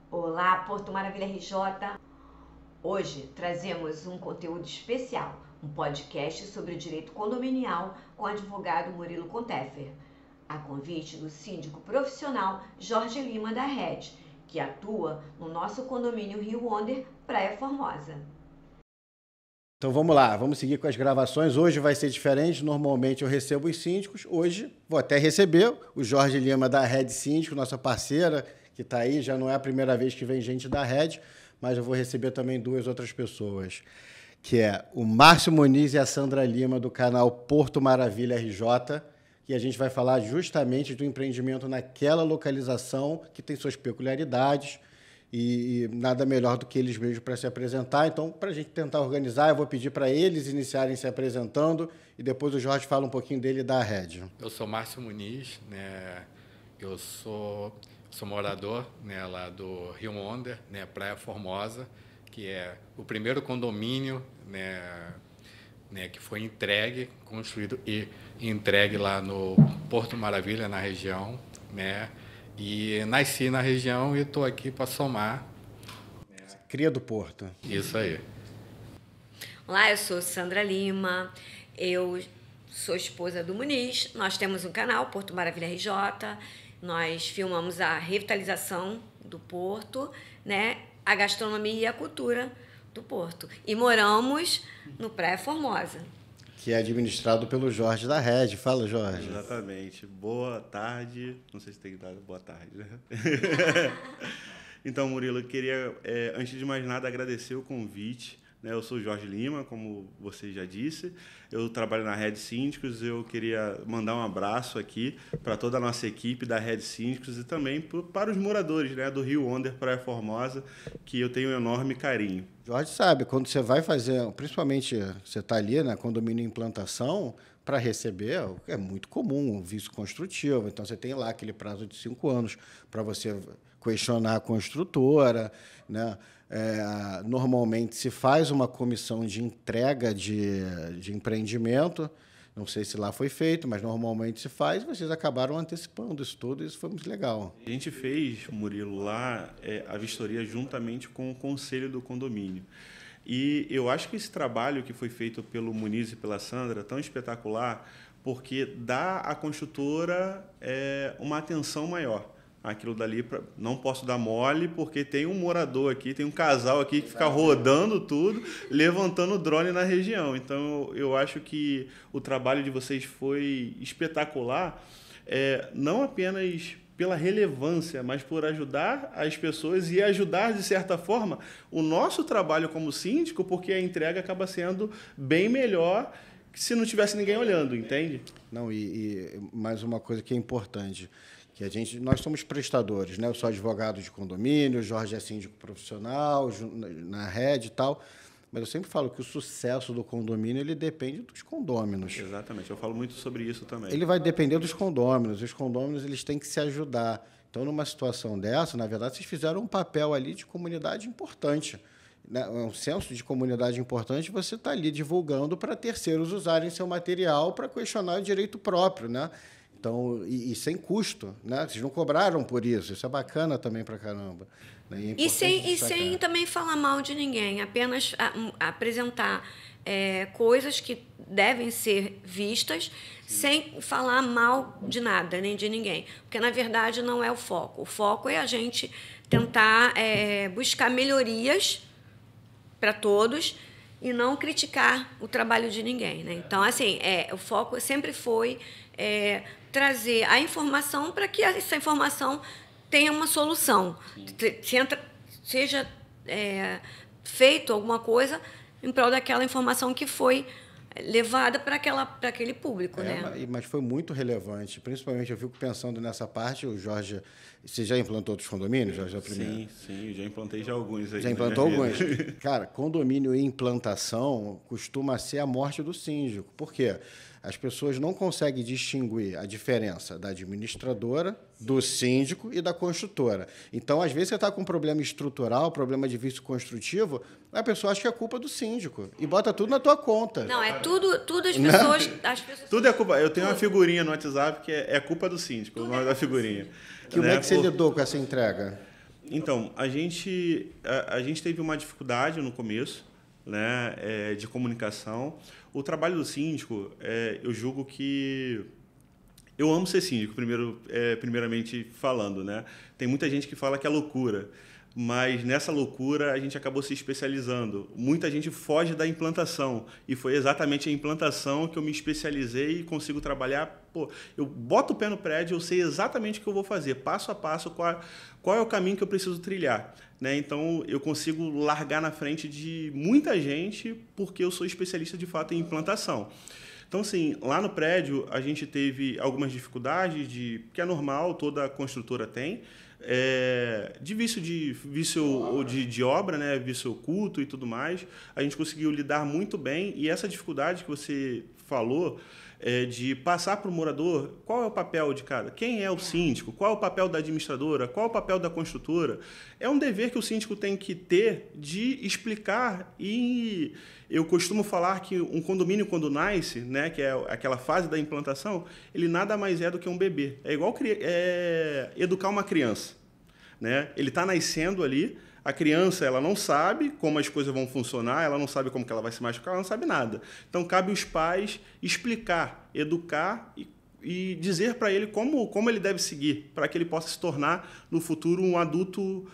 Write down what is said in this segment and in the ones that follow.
Olá, Porto Maravilha RJ. Hoje trazemos um conteúdo especial, um podcast sobre o direito condominial com o advogado Murilo Contefer, a convite do síndico profissional Jorge Lima da Rede, que atua no nosso condomínio Rio Wonder, Praia Formosa. Então vamos lá, vamos seguir com as gravações. Hoje vai ser diferente, normalmente eu recebo os síndicos, hoje vou até receber o Jorge Lima da Rede Síndico, nossa parceira, que está aí, já não é a primeira vez que vem gente da Rede, mas eu vou receber também duas outras pessoas, que é o Márcio Muniz e a Sandra Lima, do canal Porto Maravilha RJ, e a gente vai falar justamente do empreendimento naquela localização que tem suas peculiaridades, e nada melhor do que eles mesmos para se apresentar. Então, para a gente tentar organizar, eu vou pedir para eles iniciarem se apresentando e depois o Jorge fala um pouquinho dele da Rede. Eu sou Márcio Muniz, né? Eu sou morador, né, lá do Rio Wonder, né, Praia Formosa, que é o primeiro condomínio, né, que foi entregue, construído e entregue lá no Porto Maravilha, na região, né? E nasci na região e estou aqui para somar. Cria do Porto. Isso aí. Olá, eu sou Sandra Lima, eu sou esposa do Muniz, nós temos um canal, Porto Maravilha RJ, nós filmamos a revitalização do Porto, né, a gastronomia e a cultura do Porto. E moramos no Praia Formosa. Que é administrado pelo Jorge da Rede. Fala, Jorge. Exatamente. Boa tarde. Não sei se tem que dar boa tarde, né? Então, Murilo, eu queria, antes de mais nada, agradecer o convite. Eu sou Jorge Lima, como você já disse. Eu trabalho na Rede Síndicos. Eu queria mandar um abraço aqui para toda a nossa equipe da Rede Síndicos e também para os moradores, né, do Rio Wonder, Praia Formosa, que eu tenho um enorme carinho. Jorge sabe, quando você vai fazer, principalmente você está ali na condomínio implantação, para receber é muito comum um vício construtivo. Então, você tem lá aquele prazo de 5 anos para você questionar a construtora, né? Normalmente se faz uma comissão de entrega de empreendimento, não sei se lá foi feito, mas normalmente se faz, vocês acabaram antecipando isso tudo, isso foi muito legal. A gente fez, Murilo, lá a vistoria juntamente com o conselho do condomínio. E eu acho que esse trabalho que foi feito pelo Muniz e pela Sandra é tão espetacular porque dá à construtora uma atenção maior. Aquilo dali, não posso dar mole, porque tem um morador aqui, tem um casal aqui que fica rodando tudo, levantando o drone na região. Então, eu acho que o trabalho de vocês foi espetacular, não apenas pela relevância, mas por ajudar as pessoas e ajudar, de certa forma, o nosso trabalho como síndico, porque a entrega acaba sendo bem melhor que se não tivesse ninguém olhando, entende? Não, e mais uma coisa que é importante, que nós somos prestadores, né? Eu sou advogado de condomínio, o Jorge é síndico profissional, na Rede e tal, mas eu sempre falo que o sucesso do condomínio ele depende dos condôminos. Exatamente, eu falo muito sobre isso também. Ele vai depender dos condôminos, os condôminos eles têm que se ajudar. Então, numa situação dessa, na verdade, vocês fizeram um papel ali de comunidade importante, né? Um senso de comunidade importante, você está ali divulgando para terceiros usarem seu material para questionar o direito próprio, né? Então, e sem custo, né? Vocês não cobraram por isso. Isso é bacana também pra caramba. Né? E sem também falar mal de ninguém, apenas apresentar coisas que devem ser vistas, sem falar mal de nada, nem de ninguém. Porque, na verdade, não é o foco. O foco é a gente tentar buscar melhorias para todos e não criticar o trabalho de ninguém, né? Então, assim, o foco sempre foi trazer a informação para que essa informação tenha uma solução. Seja feito alguma coisa em prol daquela informação que foi levada para aquele público, né? Mas foi muito relevante. Principalmente, eu fico pensando nessa parte, o Jorge... Você já implantou outros condomínios, Jorge? Sim, já implantei já alguns aí. Já implantou alguns? Cara, condomínio e implantação costuma ser a morte do síndico. Por quê? As pessoas não conseguem distinguir a diferença da administradora, do síndico e da construtora. Então, às vezes, você está com um problema estrutural, problema de vício construtivo, a pessoa acha que é culpa do síndico e bota tudo na tua conta. Não, tudo as pessoas... Tudo é culpa. Eu tenho uma figurinha no WhatsApp que é culpa do síndico, o nome da figurinha. Como é que você lidou com essa entrega? Então, a gente teve uma dificuldade no começo, né, de comunicação. O trabalho do síndico, eu julgo que... Eu amo ser síndico, primeiramente falando, né? Tem muita gente que fala que é loucura, mas nessa loucura a gente acabou se especializando. Muita gente foge da implantação, e foi exatamente a implantação que eu me especializei e consigo trabalhar. Pô, eu boto o pé no prédio, eu sei exatamente o que eu vou fazer, passo a passo, qual é o caminho que eu preciso trilhar, né? Então, eu consigo largar na frente de muita gente porque eu sou especialista, de fato, em implantação. Então, assim, lá no prédio, a gente teve algumas dificuldades, que é normal, toda construtora tem, de vício de obra, né, vício oculto e tudo mais. A gente conseguiu lidar muito bem, e essa dificuldade que você falou, de passar para o morador qual é o papel de cada, quem é o síndico, qual é o papel da administradora, qual é o papel da construtora, é um dever que o síndico tem que ter de explicar. E eu costumo falar que um condomínio, quando nasce, né, que é aquela fase da implantação, ele nada mais é do que um bebê. É igual educar uma criança, né? Ele está nascendo ali. A criança, ela não sabe como as coisas vão funcionar, ela não sabe como que ela vai se machucar, ela não sabe nada. Então, cabe aos pais explicar, educar e dizer para ele como ele deve seguir, para que ele possa se tornar, no futuro, um adulto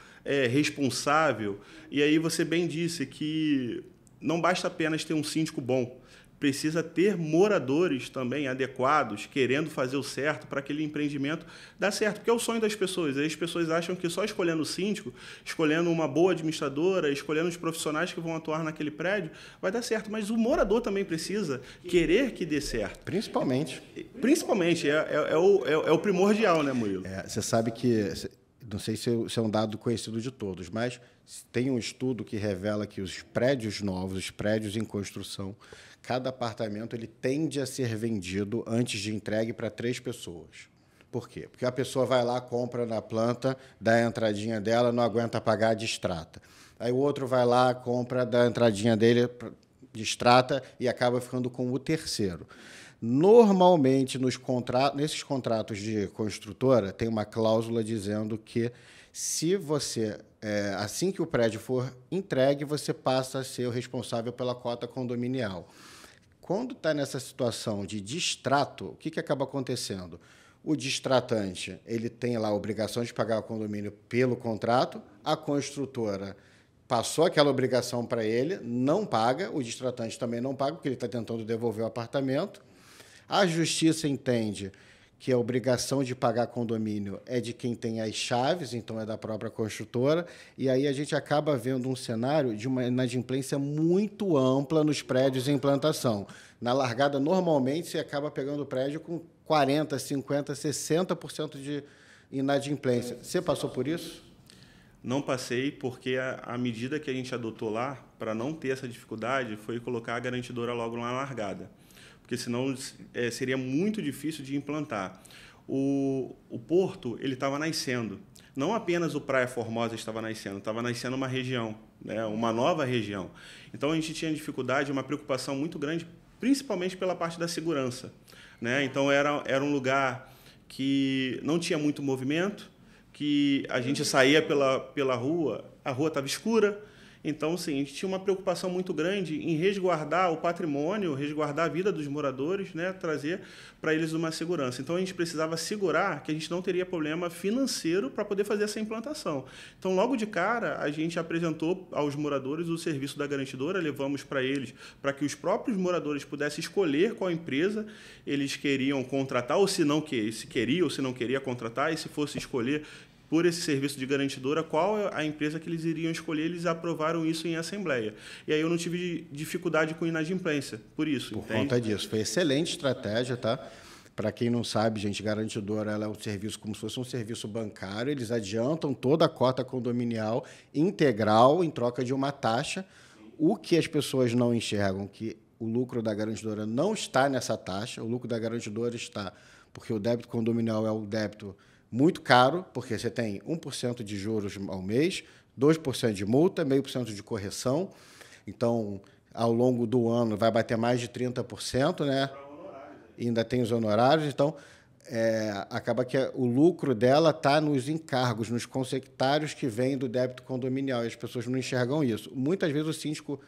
responsável. E aí você bem disse que não basta apenas ter um síndico bom, precisa ter moradores também adequados, querendo fazer o certo para aquele empreendimento dar certo, porque é o sonho das pessoas. Aí as pessoas acham que só escolhendo o síndico, escolhendo uma boa administradora, escolhendo os profissionais que vão atuar naquele prédio, vai dar certo. Mas o morador também precisa querer que dê certo. Principalmente, é o primordial, né, Murilo? Você sabe que, não sei se é um dado conhecido de todos, mas tem um estudo que revela que os prédios novos, os prédios em construção, cada apartamento ele tende a ser vendido antes de entregue para 3 pessoas. Por quê? Porque a pessoa vai lá, compra na planta, dá a entradinha dela, não aguenta pagar, distrata. Aí o outro vai lá, compra, dá a entradinha dele, distrata e acaba ficando com o terceiro. Normalmente, nesses contratos de construtora, tem uma cláusula dizendo que, se você, assim que o prédio for entregue, você passa a ser o responsável pela cota condominial. Quando está nessa situação de distrato, o que acaba acontecendo? O distratante, ele tem lá a obrigação de pagar o condomínio pelo contrato, a construtora passou aquela obrigação para ele, não paga, o distratante também não paga, porque ele está tentando devolver o apartamento. A justiça entende que a obrigação de pagar condomínio é de quem tem as chaves, então é da própria construtora, e aí a gente acaba vendo um cenário de uma inadimplência muito ampla nos prédios em implantação. Na largada, normalmente, você acaba pegando o prédio com 40%, 50%, 60% de inadimplência. Você passou por isso? Não passei, porque a medida que a gente adotou lá, para não ter essa dificuldade, foi colocar a garantidora logo na largada, porque senão seria muito difícil de implantar. O Porto ele estava nascendo. Não apenas o Praia Formosa estava nascendo uma região, né, uma nova região. Então, a gente tinha dificuldade, uma preocupação muito grande, principalmente pela parte da segurança, né? Então, era um lugar que não tinha muito movimento, que a gente saía pela rua, a rua estava escura. Então, sim, a gente tinha uma preocupação muito grande em resguardar o patrimônio, resguardar a vida dos moradores, né, trazer para eles uma segurança. Então, a gente precisava assegurar que a gente não teria problema financeiro para poder fazer essa implantação. Então, logo de cara, a gente apresentou aos moradores o serviço da garantidora, levamos para eles, para que os próprios moradores pudessem escolher qual empresa eles queriam contratar, ou se queria ou se não queria contratar, e se fosse escolher por esse serviço de garantidora, qual a empresa que eles iriam escolher, eles aprovaram isso em assembleia. E aí eu não tive dificuldade com inadimplência, por isso. Por conta disso. Foi excelente estratégia, tá? Para quem não sabe, gente, garantidora ela é um serviço como se fosse um serviço bancário, eles adiantam toda a cota condominial integral em troca de uma taxa. O que as pessoas não enxergam, que o lucro da garantidora não está nessa taxa, o lucro da garantidora está porque o débito condominial é um débito muito caro, porque você tem 1% de juros ao mês, 2% de multa, 0,5% de correção. Então, ao longo do ano, vai bater mais de 30%, né? E ainda tem os honorários. Então, acaba que o lucro dela está nos encargos, nos consectários que vêm do débito condominial, e as pessoas não enxergam isso. Muitas vezes o síndico,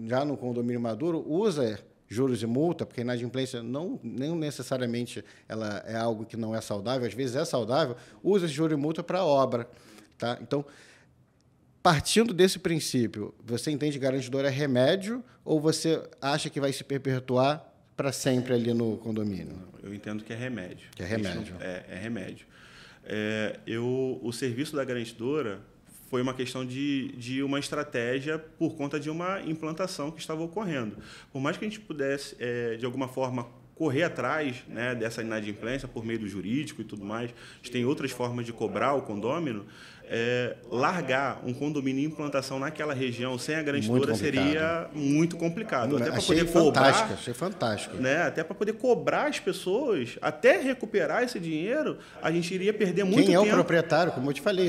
já no condomínio maduro, usa juros e multa, porque a inadimplência nem necessariamente ela é algo que não é saudável, às vezes é saudável, usa esse juro e multa para obra. Tá? Então, partindo desse princípio, você entende que garantidor é remédio ou você acha que vai se perpetuar para sempre ali no condomínio? Eu entendo que é remédio. Que é remédio. É remédio. O serviço da garantidora foi uma questão de uma estratégia por conta de uma implantação que estava ocorrendo. Por mais que a gente pudesse, de alguma forma, correr atrás, né, dessa inadimplência por meio do jurídico e tudo mais, a gente tem outras formas de cobrar o condômino, largar um condomínio em implantação naquela região sem a garantidora seria muito complicado. Até para poder cobrar, achei fantástico. Né, até para poder cobrar as pessoas, até recuperar esse dinheiro, a gente iria perder muito tempo. Quem é o proprietário, como eu te falei?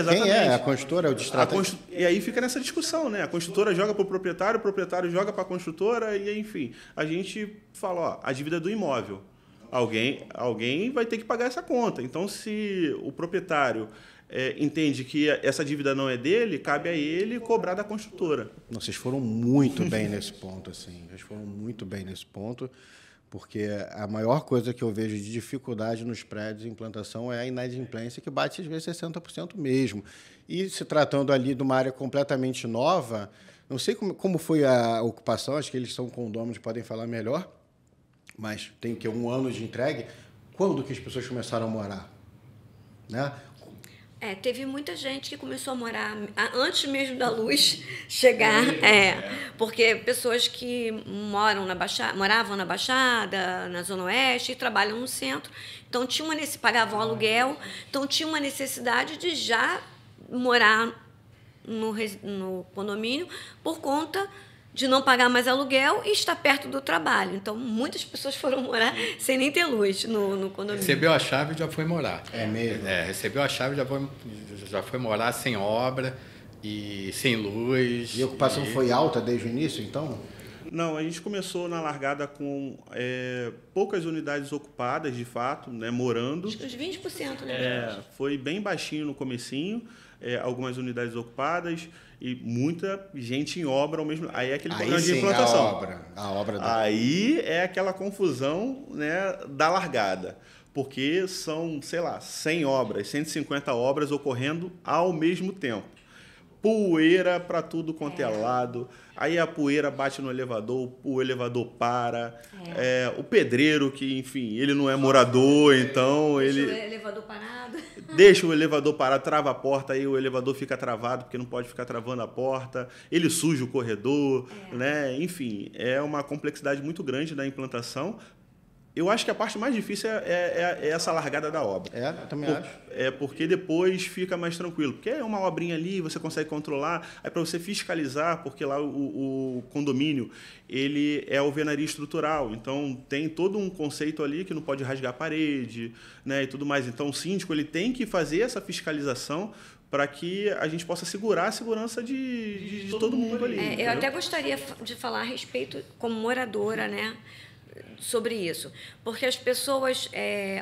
Quem é? A construtora é o distrato? E aí fica nessa discussão, né? A construtora joga para o proprietário joga para a construtora, e enfim, a gente fala, ó, a dívida do imóvel. Alguém vai ter que pagar essa conta. Então, se o proprietário entende que essa dívida não é dele, cabe a ele cobrar da construtora. Não, vocês foram muito bem nesse ponto, assim. Vocês foram muito bem nesse ponto, porque a maior coisa que eu vejo de dificuldade nos prédios de implantação é a inadimplência, que bate às vezes 60% mesmo. E se tratando ali de uma área completamente nova, não sei como foi a ocupação, acho que eles são condôminos, podem falar melhor, mas tem que 1 ano de entregue. Quando que as pessoas começaram a morar? Né? Teve muita gente que começou a morar antes mesmo da luz chegar, porque pessoas que moravam na Baixada, na Zona Oeste, e trabalham no centro, então pagavam aluguel, então tinha uma necessidade de já morar no condomínio por conta de não pagar mais aluguel e estar perto do trabalho. Então, muitas pessoas foram morar sem nem ter luz no condomínio. Recebeu a chave e já foi morar. É mesmo? Recebeu a chave e já foi morar sem obra e sem luz. E a ocupação foi alta desde o início, então? Não, a gente começou na largada com poucas unidades ocupadas, de fato, né, morando. Acho que uns 20%, né? Foi bem baixinho no comecinho, algumas unidades ocupadas e muita gente em obra ao mesmo. Aí é aquele problema de implantação. A obra Aí é aquela confusão, né, da largada. Porque são, 100 obras, 150 obras ocorrendo ao mesmo tempo. Poeira para tudo quanto é lado. Aí a poeira bate no elevador, o elevador para. O pedreiro, que, enfim, ele não é morador, então ele... Deixa o elevador parado. Deixa o elevador parado, trava a porta, aí o elevador fica travado, porque não pode ficar travando a porta. Ele suja o corredor, né? Enfim, é uma complexidade muito grande da implantação. Eu acho que a parte mais difícil é essa largada da obra. Eu também acho. Porque depois fica mais tranquilo. Porque é uma obrinha ali, você consegue controlar. Aí para você fiscalizar, porque lá o condomínio ele é alvenaria estrutural. Então tem todo um conceito ali que não pode rasgar a parede, né, e tudo mais. Então o síndico ele tem que fazer essa fiscalização para que a gente possa segurar a segurança de todo mundo ali. Eu até gostaria de falar a respeito, como moradora, né, sobre isso, porque as pessoas,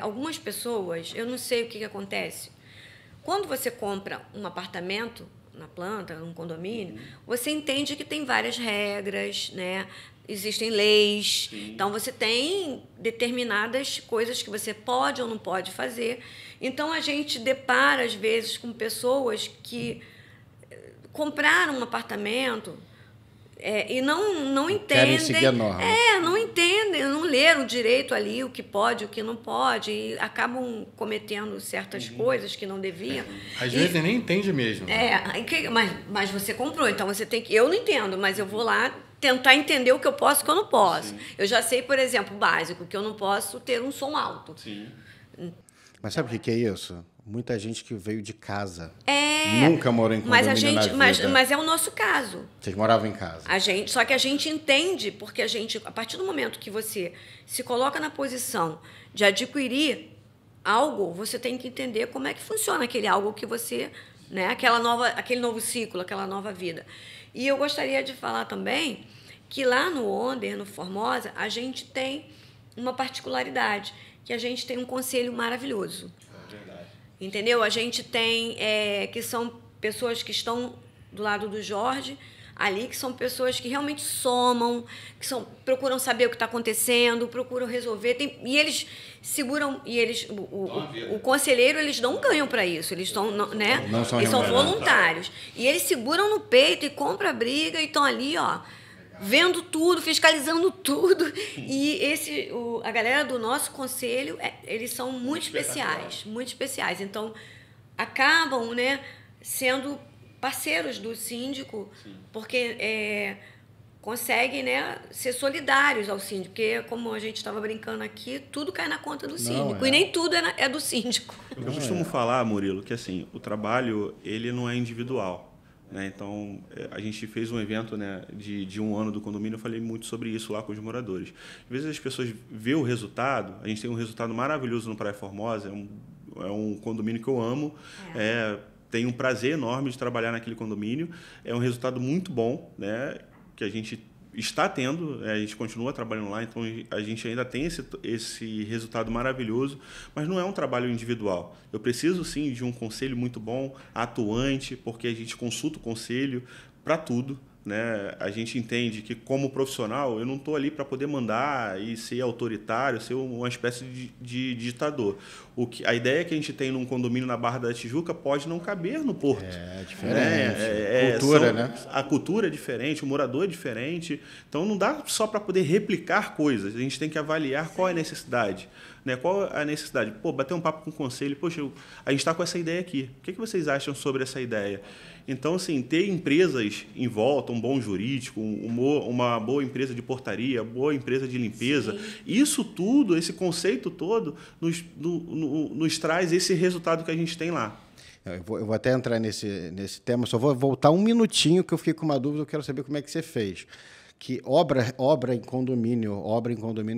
algumas pessoas, eu não sei o que acontece. Quando você compra um apartamento na planta, num condomínio, você entende que tem várias regras, né? Existem leis. Sim. Então você tem determinadas coisas que você pode ou não pode fazer. Então a gente depara às vezes com pessoas que compraram um apartamento e não entendem. Querem seguir a norma. Não entendem, não leram direito ali o que pode, o que não pode, e acabam cometendo certas coisas que não deviam. Às vezes nem entende mesmo. Mas você comprou, então você tem que... Eu não entendo, mas eu vou lá tentar entender o que eu posso e o que eu não posso. Sim. Eu já sei, por exemplo, o básico, que eu não posso ter um som alto. Sim. Mas sabe o que é isso? Muita gente que veio de casa. Nunca morou em condomínio na vida. Mas é o nosso caso. Vocês moravam em casa. Só que a gente entende, porque a partir do momento que você se coloca na posição de adquirir algo, você tem que entender como é que funciona aquele algo que você... Né, aquele novo ciclo, aquela nova vida. E eu gostaria de falar também que lá no Onder, no Formosa, a gente tem uma particularidade, que a gente tem um conselho maravilhoso. É verdade. Entendeu? A gente tem que são pessoas que estão do lado do Jorge ali, que são pessoas que realmente somam, que procuram saber o que está acontecendo, procuram resolver, e eles seguram, e eles o conselheiro, eles não ganham para isso, eles estão, né? Não são eles são remunerados. voluntários. E eles seguram no peito e compram a briga e estão ali, ó, vendo tudo, fiscalizando tudo. E a galera do nosso conselho, eles são muito especiais, muito especiais. Então, acabam, né, sendo parceiros do síndico, porque conseguem, né, ser solidários ao síndico, porque, como a gente estava brincando aqui, tudo cai na conta do síndico, e nem tudo é do síndico. Eu costumo falar, Murilo, que assim, o trabalho ele não é individual. Né? Então, a gente fez um evento, né, de 1 ano do condomínio, eu falei muito sobre isso lá com os moradores. Às vezes as pessoas veem o resultado, a gente tem um resultado maravilhoso no Praia Formosa, é um condomínio que eu amo, tenho um prazer enorme de trabalhar naquele condomínio, é um resultado muito bom, né, que a gente está tendo, a gente continua trabalhando lá, então a gente ainda tem esse resultado maravilhoso, mas não é um trabalho individual. Eu preciso, sim, de um conselho muito bom, atuante, porque a gente consulta o conselho para tudo. Né? A gente entende que, como profissional, eu não estou ali para poder mandar e ser autoritário, ser uma espécie de ditador. A ideia que a gente tem num condomínio na Barra da Tijuca pode não caber no Porto. É diferente. Cultura, né? A cultura é diferente, o morador é diferente. Então, não dá só para poder replicar coisas. A gente tem que avaliar qual é a necessidade. Né? Qual a necessidade? Bater um papo com o conselho. Poxa, a gente está com essa ideia aqui. O que vocês acham sobre essa ideia? Então, assim, ter empresas em volta, um bom jurídico, uma boa empresa de portaria, boa empresa de limpeza, sim, isso tudo, esse conceito todo, nos traz esse resultado que a gente tem lá. Eu vou até entrar nesse tema, só vou voltar um minutinho, que eu fiquei com uma dúvida, eu quero saber como é que você fez. Que obra em condomínio,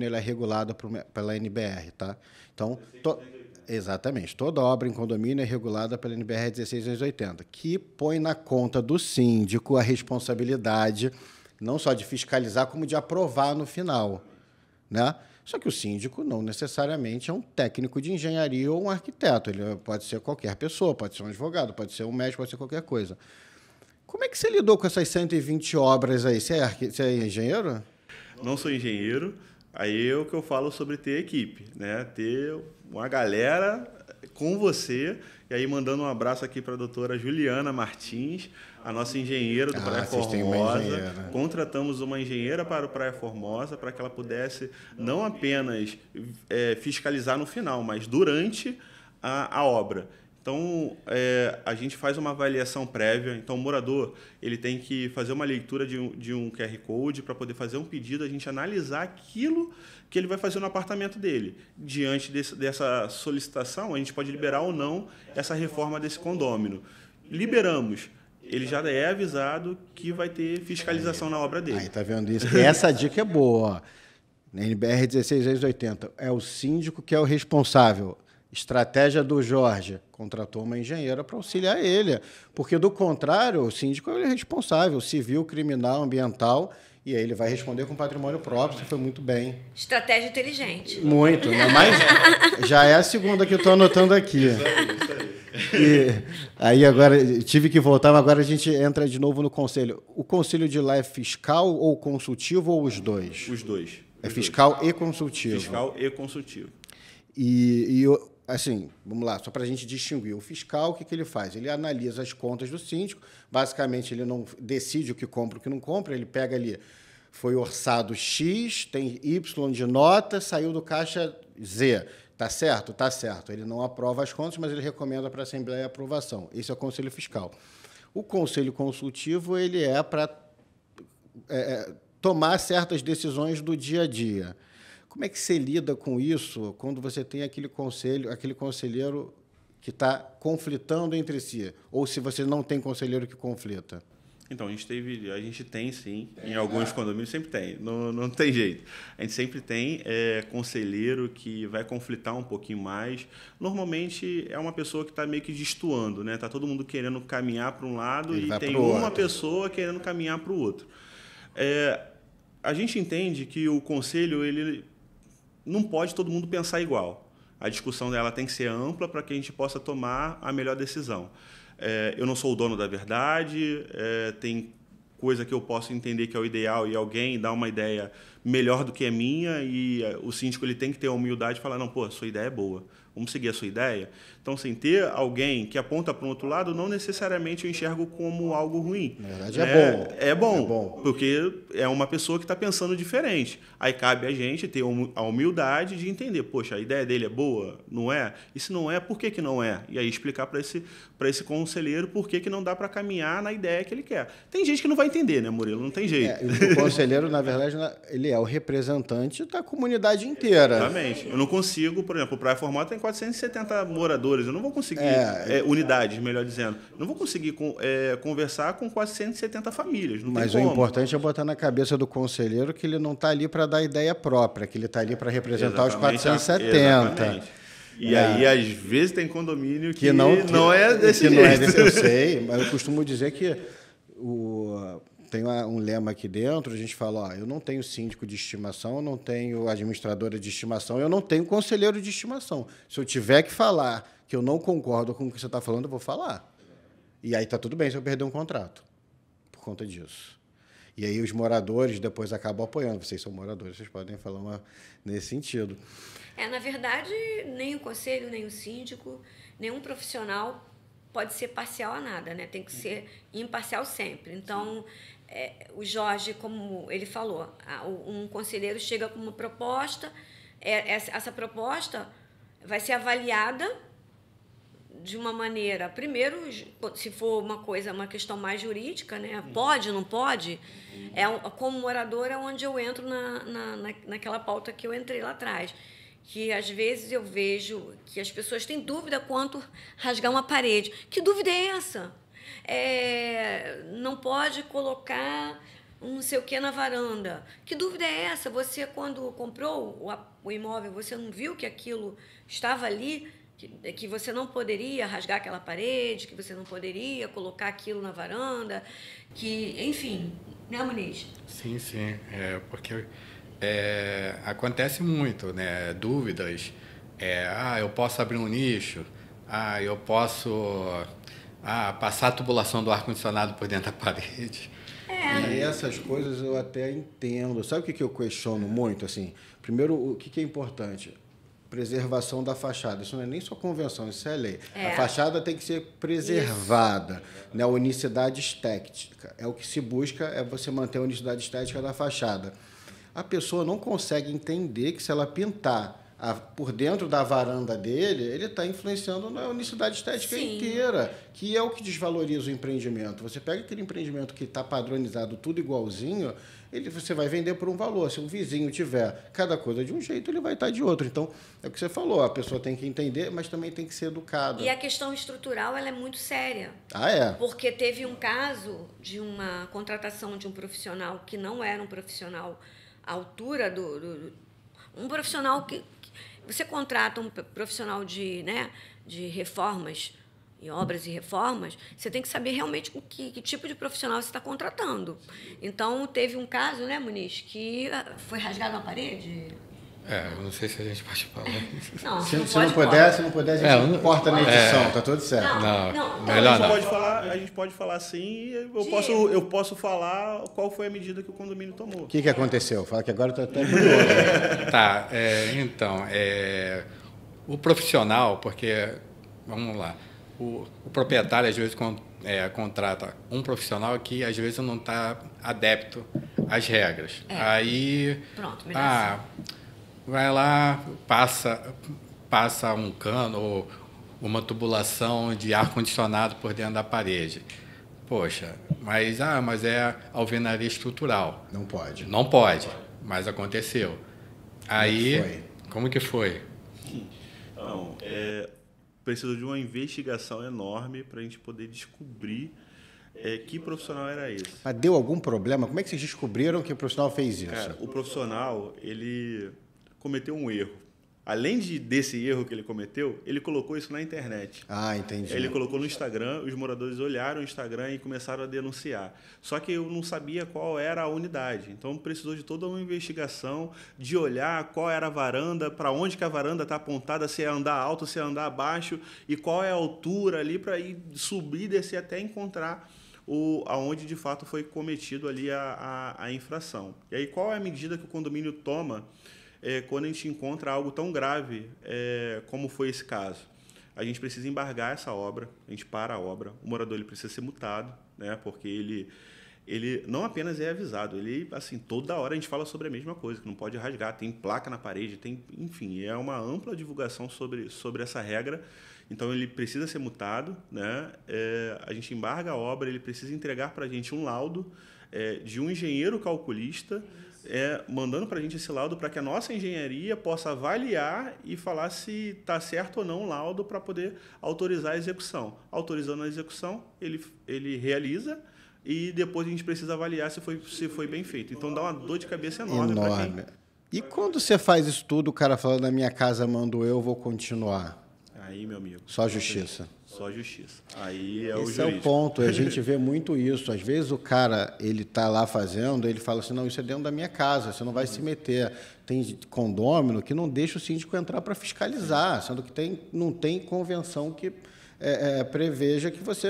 ela é regulada pela NBR, tá? Então, exatamente. Toda obra em condomínio é regulada pela NBR 16680, que põe na conta do síndico a responsabilidade não só de fiscalizar, como de aprovar no final, né? Só que o síndico não necessariamente é um técnico de engenharia ou um arquiteto. Ele pode ser qualquer pessoa, pode ser um advogado, pode ser um médico, pode ser qualquer coisa. Como é que você lidou com essas 120 obras aí? Você é engenheiro? Não sou engenheiro. Aí é o que eu falo sobre ter equipe, né? Ter uma galera com você. E aí, mandando um abraço aqui para a doutora Juliana Martins, a nossa engenheira do Praia Formosa. Contratamos uma engenheira para o Praia Formosa para que ela pudesse não apenas fiscalizar no final, mas durante a obra. Então, a gente faz uma avaliação prévia. Então, o morador ele tem que fazer uma leitura de um QR Code para poder fazer um pedido, a gente analisar aquilo que ele vai fazer no apartamento dele. Diante dessa solicitação, a gente pode liberar ou não essa reforma desse condômino. Liberamos. Ele já é avisado que vai ter fiscalização na obra dele. Aí, tá vendo isso? Essa dica é boa. Ó. Na NBR 16680, é o síndico que é o responsável. Estratégia do Jorge, contratou uma engenheira para auxiliar ele, porque, do contrário, o síndico é responsável, civil, criminal, ambiental, e aí ele vai responder com patrimônio próprio, você foi muito bem. Estratégia inteligente. Muito, né? Mas já é a segunda que eu estou anotando aqui. Isso aí. E aí agora, tive que voltar, mas agora a gente entra de novo no conselho. O conselho de lá é fiscal ou consultivo ou os dois? Os dois. É fiscal e consultivo. Fiscal e consultivo. E assim, vamos lá, só para a gente distinguir. O fiscal, o que ele faz? Ele analisa as contas do síndico, basicamente ele não decide o que compra e o que não compra, ele pega ali, foi orçado X, tem Y de nota, saiu do caixa Z. Tá certo? Tá certo. Ele não aprova as contas, mas ele recomenda para a Assembleia a aprovação. Esse é o Conselho Fiscal. O Conselho Consultivo ele é para tomar certas decisões do dia a dia. Como é que você lida com isso quando você tem aquele conselheiro que está conflitando entre si? Ou se você não tem conselheiro que conflita? Então, a gente tem sim, em alguns condomínios sempre tem, não tem jeito. A gente sempre tem conselheiro que vai conflitar um pouquinho mais. Normalmente é uma pessoa que está meio que destoando, né? Está todo mundo querendo caminhar para um lado e tem uma pessoa querendo caminhar para o outro. A gente entende que o conselho ele não pode todo mundo pensar igual. A discussão dela tem que ser ampla para que a gente possa tomar a melhor decisão. Eu não sou o dono da verdade, tem coisa que eu posso entender que é o ideal e alguém dá uma ideia melhor do que a minha e o síndico ele tem que ter a humildade de falar, não, pô, a sua ideia é boa, vamos seguir a sua ideia. Então, sem ter alguém que aponta para um outro lado, não necessariamente eu enxergo como algo ruim. Na verdade, é bom. É bom, porque é uma pessoa que está pensando diferente. Aí cabe a gente ter a humildade de entender, poxa, a ideia dele é boa, não é? E se não é, por que não é? E aí explicar para esse conselheiro por que não dá para caminhar na ideia que ele quer. Tem gente que não vai entender, né, Murilo? Não tem jeito. O conselheiro, na verdade, ele é o representante da comunidade inteira. Exatamente. Eu não consigo, por exemplo, o Praia Formosa tem 470 moradores, eu não vou conseguir, unidades, melhor dizendo, não vou conseguir conversar com 470 famílias. Não Mas tem o como. importante é botar na cabeça do conselheiro que ele não está ali para dar ideia própria, que ele está ali para representar os 470. Exatamente. E aí, às vezes, tem condomínio que não é desse jeito. Eu sei, mas eu costumo dizer que tem um lema aqui dentro, a gente fala, ó, eu não tenho síndico de estimação, eu não tenho administradora de estimação, eu não tenho conselheiro de estimação. Se eu tiver que falar que eu não concordo com o que você está falando, eu vou falar. E aí está tudo bem se eu perder um contrato por conta disso. E aí os moradores depois acabam apoiando. Vocês são moradores, vocês podem falar nesse sentido. Na verdade, nem o conselho, nem o síndico, nenhum profissional pode ser parcial a nada, né? Tem que ser imparcial sempre. Então, o Jorge, como ele falou, um conselheiro chega com uma proposta, essa proposta vai ser avaliada de uma maneira, primeiro, se for uma questão mais jurídica, né? Pode, não pode? Como morador é onde eu entro naquela pauta que eu entrei lá atrás. Que às vezes eu vejo que as pessoas têm dúvida quanto rasgar uma parede. Que dúvida é essa? Não pode colocar um não sei o que na varanda. Que dúvida é essa? Você, quando comprou o imóvel, você não viu que aquilo estava ali, que você não poderia rasgar aquela parede, que você não poderia colocar aquilo na varanda, enfim, né, Muniz? Sim, porque acontece muito, né? Dúvidas. Eu posso abrir um nicho, eu posso passar a tubulação do ar-condicionado por dentro da parede. E essas coisas eu até entendo. Sabe o que eu questiono muito? Assim, primeiro, o que é importante? Preservação da fachada. Isso não é nem só convenção, isso é lei. A fachada tem que ser preservada, né? A unicidade estética. O que se busca é você manter a unicidade estética da fachada. A pessoa não consegue entender que se ela pintar por dentro da varanda dele, ele está influenciando na unicidade estética inteira, que é o que desvaloriza o empreendimento. Você pega aquele empreendimento que está padronizado, tudo igualzinho, você vai vender por um valor. Se o vizinho tiver cada coisa de um jeito, ele vai estar de outro. Então, é o que você falou, a pessoa tem que entender, mas também tem que ser educada. E a questão estrutural ela é muito séria. Porque teve um caso de uma contratação de um profissional que não era um profissional à altura um profissional que você contrata um profissional de reformas e obras e reformas, você tem que saber realmente que tipo de profissional você está contratando. Então, teve um caso, né, Muniz, que foi rasgado na parede. Eu não sei se a gente pode falar isso. Não, se não puder, a gente corta na edição, tá tudo certo. Melhor não. A gente pode falar sim e eu posso falar qual foi a medida que o condomínio tomou. O que aconteceu? Fala que agora está até curioso. Então, o profissional, porque, vamos lá, o proprietário, às vezes, contrata um profissional que, às vezes, não está adepto às regras. Aí, pronto, melhor vai lá, passa um cano ou uma tubulação de ar-condicionado por dentro da parede. Poxa, mas é alvenaria estrutural. Não pode. Não pode, mas aconteceu. Aí, como que foi? Não, precisa de uma investigação enorme para a gente poder descobrir que profissional era esse. Mas deu algum problema? Como é que vocês descobriram que o profissional fez isso? O profissional, ele cometeu um erro. além desse erro que ele cometeu, ele colocou isso na internet. Ah, entendi. Ele colocou no Instagram, os moradores olharam o Instagram e começaram a denunciar. Só que eu não sabia qual era a unidade. Então, precisou de toda uma investigação, de olhar qual era a varanda, para onde que a varanda está apontada, se é andar alto, se é andar abaixo, e qual é a altura ali para ir subir e descer até encontrar aonde de fato foi cometido ali a infração. E aí, qual é a medida que o condomínio toma quando a gente encontra algo tão grave como foi esse caso? A gente precisa embargar essa obra, a gente para a obra, o morador ele precisa ser multado, né, porque ele não apenas é avisado, ele, assim, toda hora a gente fala sobre a mesma coisa, que não pode rasgar, tem placa na parede, enfim, é uma ampla divulgação sobre essa regra. Então, ele precisa ser multado, né? A gente embarga a obra, ele precisa entregar para a gente um laudo de um engenheiro calculista, mandando para a gente esse laudo para que a nossa engenharia possa avaliar e falar se está certo ou não o laudo para poder autorizar a execução. Autorizando a execução, ele realiza e depois a gente precisa avaliar se foi bem feito. Então, dá uma dor de cabeça enorme. Enorme. E quando você faz isso tudo, o cara fala, na minha casa mando eu, vou continuar? Aí, meu amigo. Só a justiça. Só a justiça. Aí é o jurídico. Esse é o ponto. A gente vê muito isso. Às vezes o cara, ele está lá fazendo, ele fala assim, não, isso é dentro da minha casa, você não vai se meter. Tem condômino que não deixa o síndico entrar para fiscalizar, sendo que não tem convenção que preveja que você...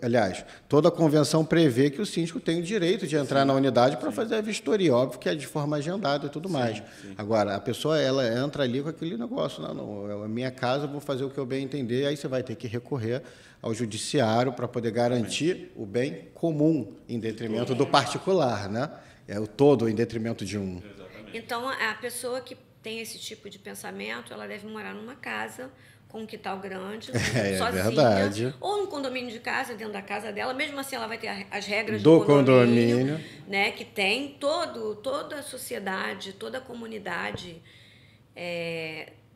aliás, toda a convenção prevê que o síndico tem o direito de entrar na unidade para fazer a vistoria. Óbvio que é de forma agendada e tudo mais. Sim. Agora, a pessoa ela entra ali com aquele negócio. Não, é a minha casa, eu vou fazer o que eu bem entender. Aí você vai ter que recorrer ao judiciário para poder garantir o bem comum em detrimento do particular, né? É o todo em detrimento de um. Então, a pessoa que tem esse tipo de pensamento, ela deve morar numa casa com um quintal grande, sozinha, verdade. Ou num condomínio de casa, dentro da casa dela. Mesmo assim, ela vai ter as regras do condomínio, né, que tem toda a sociedade, toda a comunidade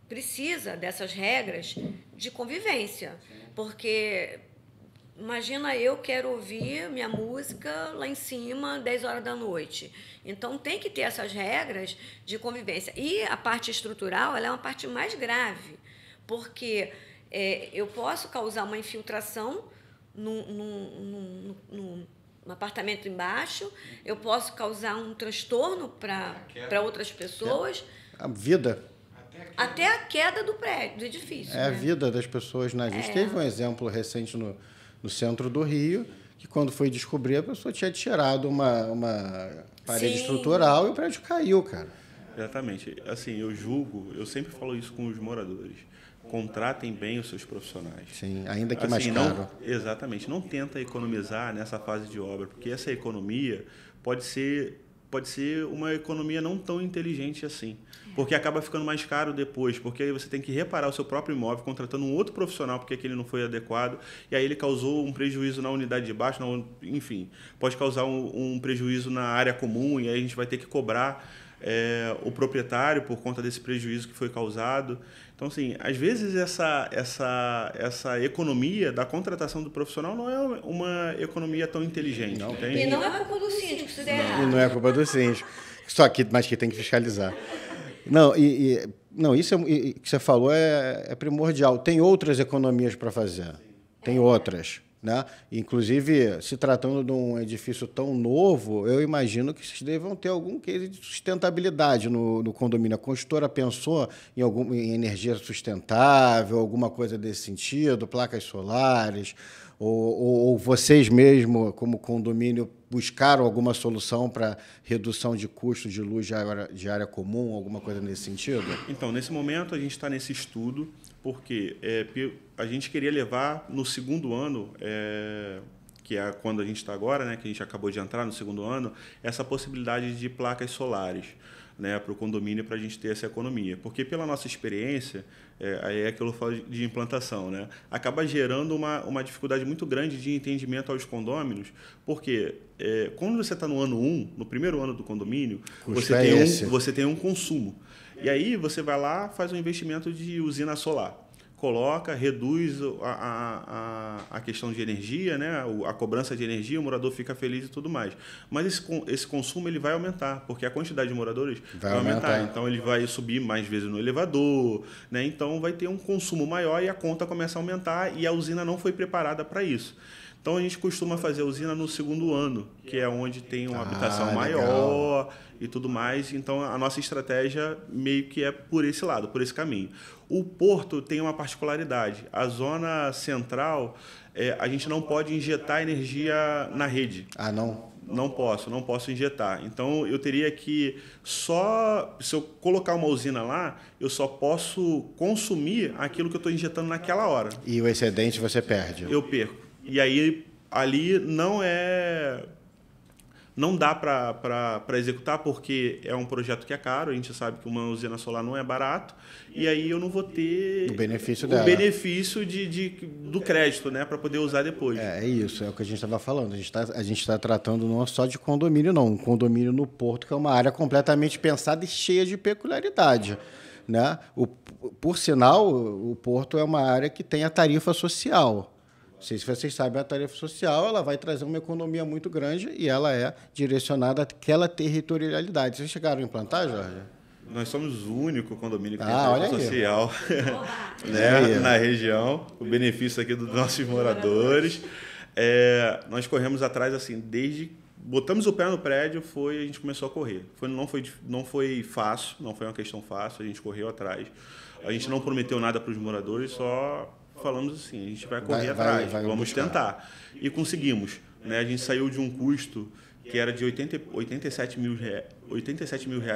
precisa dessas regras de convivência. Porque, imagina, eu quero ouvir minha música lá em cima, 10 horas da noite. Então, tem que ter essas regras de convivência. E a parte estrutural, ela é uma parte mais grave, porque eu posso causar uma infiltração num apartamento embaixo, eu posso causar um transtorno para outras pessoas. A vida. Até a queda do prédio, do edifício. A vida das pessoas na vida. Teve um exemplo recente no centro do Rio, que quando foi descobrir, a pessoa tinha tirado uma parede estrutural e o prédio caiu, cara. Exatamente. Assim, eu sempre falo isso com os moradores. Contratem bem os seus profissionais. Sim, ainda que mais caro. Exatamente. Não tenta economizar nessa fase de obra, porque essa economia pode ser uma economia não tão inteligente assim. Porque acaba ficando mais caro depois, porque aí você tem que reparar o seu próprio imóvel, contratando um outro profissional, porque aquele não foi adequado, e aí ele causou um prejuízo na unidade de baixo, enfim, pode causar um prejuízo na área comum, e aí a gente vai ter que cobrar o proprietário por conta desse prejuízo que foi causado. Então, assim, às vezes essa economia da contratação do profissional não é uma economia tão inteligente. Não. E não é culpa do síndico se der errado. E não é culpa do síndico. Mas que tem que fiscalizar. Não, isso que você falou é primordial. Tem outras economias para fazer. Tem outras. Né? Inclusive, se tratando de um edifício tão novo, eu imagino que vocês devam ter algum case de sustentabilidade no condomínio. A construtora pensou em energia sustentável, alguma coisa desse sentido, placas solares, ou vocês mesmo, como condomínio, buscaram alguma solução para redução de custos de luz de área comum, alguma coisa nesse sentido? Então, nesse momento, a gente está nesse estudo, porque a gente queria levar no segundo ano, que é quando a gente está agora, né, que a gente acabou de entrar no segundo ano, essa possibilidade de placas solares, né, para o condomínio, para a gente ter essa economia. Porque, pela nossa experiência, aí é aquilo que eu falo de implantação, né, acaba gerando uma dificuldade muito grande de entendimento aos condôminos, porque quando você está no ano 1, no primeiro ano do condomínio, você tem um consumo. E aí você vai lá, faz um investimento de usina solar. coloca, reduz a questão de energia, né? A cobrança de energia, o morador fica feliz e tudo mais. Mas esse consumo ele vai aumentar, porque a quantidade de moradores vai aumentar. Então, ele vai subir mais vezes no elevador, né? Então, vai ter um consumo maior e a conta começa a aumentar e a usina não foi preparada para isso. Então, a gente costuma fazer a usina no segundo ano, que é onde tem uma habitação maior e tudo mais. Então, a nossa estratégia meio que é por esse lado, por esse caminho. O porto tem uma particularidade. A zona central, a gente não pode injetar energia na rede. Ah, não? Não posso injetar. Então, eu teria que se eu colocar uma usina lá, eu só posso consumir aquilo que eu estou injetando naquela hora. E o excedente você perde? Eu perco. E aí, ali não dá para executar, porque é um projeto que é caro, a gente sabe que uma usina solar não é barato, e aí eu não vou ter o benefício do crédito, né, para poder usar depois. É isso, é o que a gente estava falando. A gente está tratando não só de condomínio, não. Um condomínio no Porto, que é uma área completamente pensada e cheia de peculiaridade, né? Por sinal, o Porto é uma área que tem a tarifa social. Não sei se vocês sabem, a tarifa social ela vai trazer uma economia muito grande e ela é direcionada àquela territorialidade. Vocês chegaram a implantar, Jorge? Nós somos o único condomínio que tem tarifa social na região, o benefício aqui dos nossos moradores. Nós corremos atrás, assim, botamos o pé no prédio, a gente começou a correr. Não foi fácil, não foi uma questão fácil, a gente correu atrás. A gente não prometeu nada para os moradores, só falamos assim, a gente vai correr atrás, vamos tentar. E conseguimos. Né? A gente saiu de um custo que era de 87 mil reais,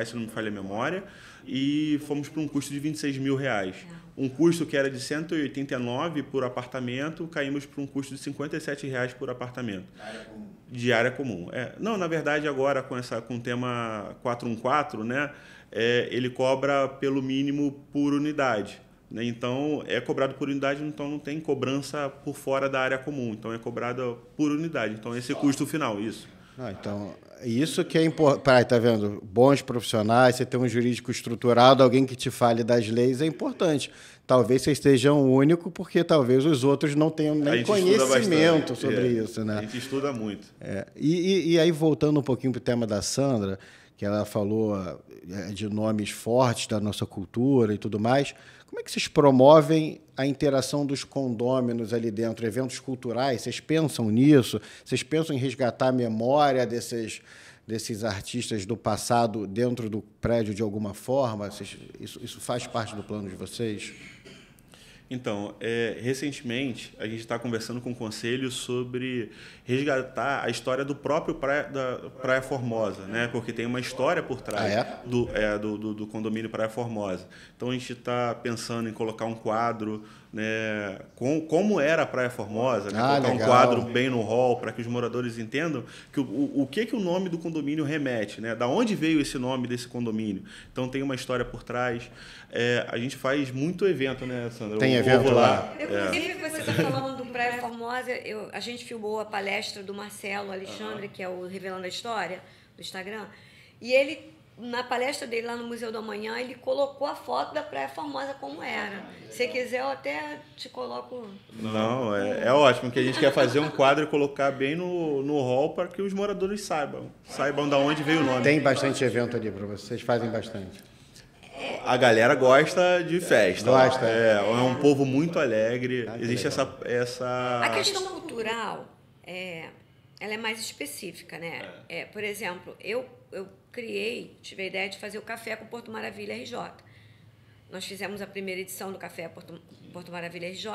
se não me falha a memória, e fomos para um custo de 26 mil reais. Um custo que era de 189 por apartamento, caímos para um custo de 57 reais por apartamento. De área comum. Não, na verdade, agora com o tema 414, né, ele cobra pelo mínimo por unidade. Então, é cobrado por unidade, então não tem cobrança por fora da área comum. Então, é cobrado por unidade. Então, esse é o custo final, isso. Então, isso que é importante. Tá vendo? Bons profissionais, você ter um jurídico estruturado, alguém que te fale das leis é importante. Talvez você esteja um único, porque talvez os outros não tenham nem conhecimento sobre isso. Né? A gente estuda muito. E aí, voltando um pouquinho para o tema da Sandra, que ela falou de nomes fortes da nossa cultura e tudo mais, como é que vocês promovem a interação dos condôminos ali dentro, eventos culturais? Vocês pensam nisso? Vocês pensam em resgatar a memória desses artistas do passado dentro do prédio de alguma forma? Isso faz parte do plano de vocês? Então, recentemente, a gente está conversando com o Conselho sobre resgatar a história do próprio Praia Formosa, né? Porque tem uma história por trás do condomínio Praia Formosa. Então, a gente está pensando em colocar um quadro, né, como era a Praia Formosa, né? Colocar um quadro bem no hall para que os moradores entendam que o que o nome do condomínio remete, né? Da onde veio esse nome desse condomínio. Então, tem uma história por trás. A gente faz muito evento, né, Sandra? Tem evento lá. Inclusive, você está falando do Praia Formosa, a gente filmou a palestra do Marcelo Alexandre, que é o Revelando a História, do Instagram, e ele, na palestra dele lá no Museu do Amanhã, ele colocou a foto da Praia Formosa como era. Se quiser, eu até te coloco... Não, é ótimo, que a gente quer fazer um quadro e colocar bem no hall para que os moradores saibam de onde veio o nome. Tem bastante evento ali para vocês, fazem bastante. A galera gosta de festa. Gosta. É um povo muito alegre. Existe essa... A questão cultural, ela é mais específica, né? Por exemplo, eu tive a ideia de fazer o Café com Porto Maravilha RJ. Nós fizemos a primeira edição do Café Porto Maravilha RJ,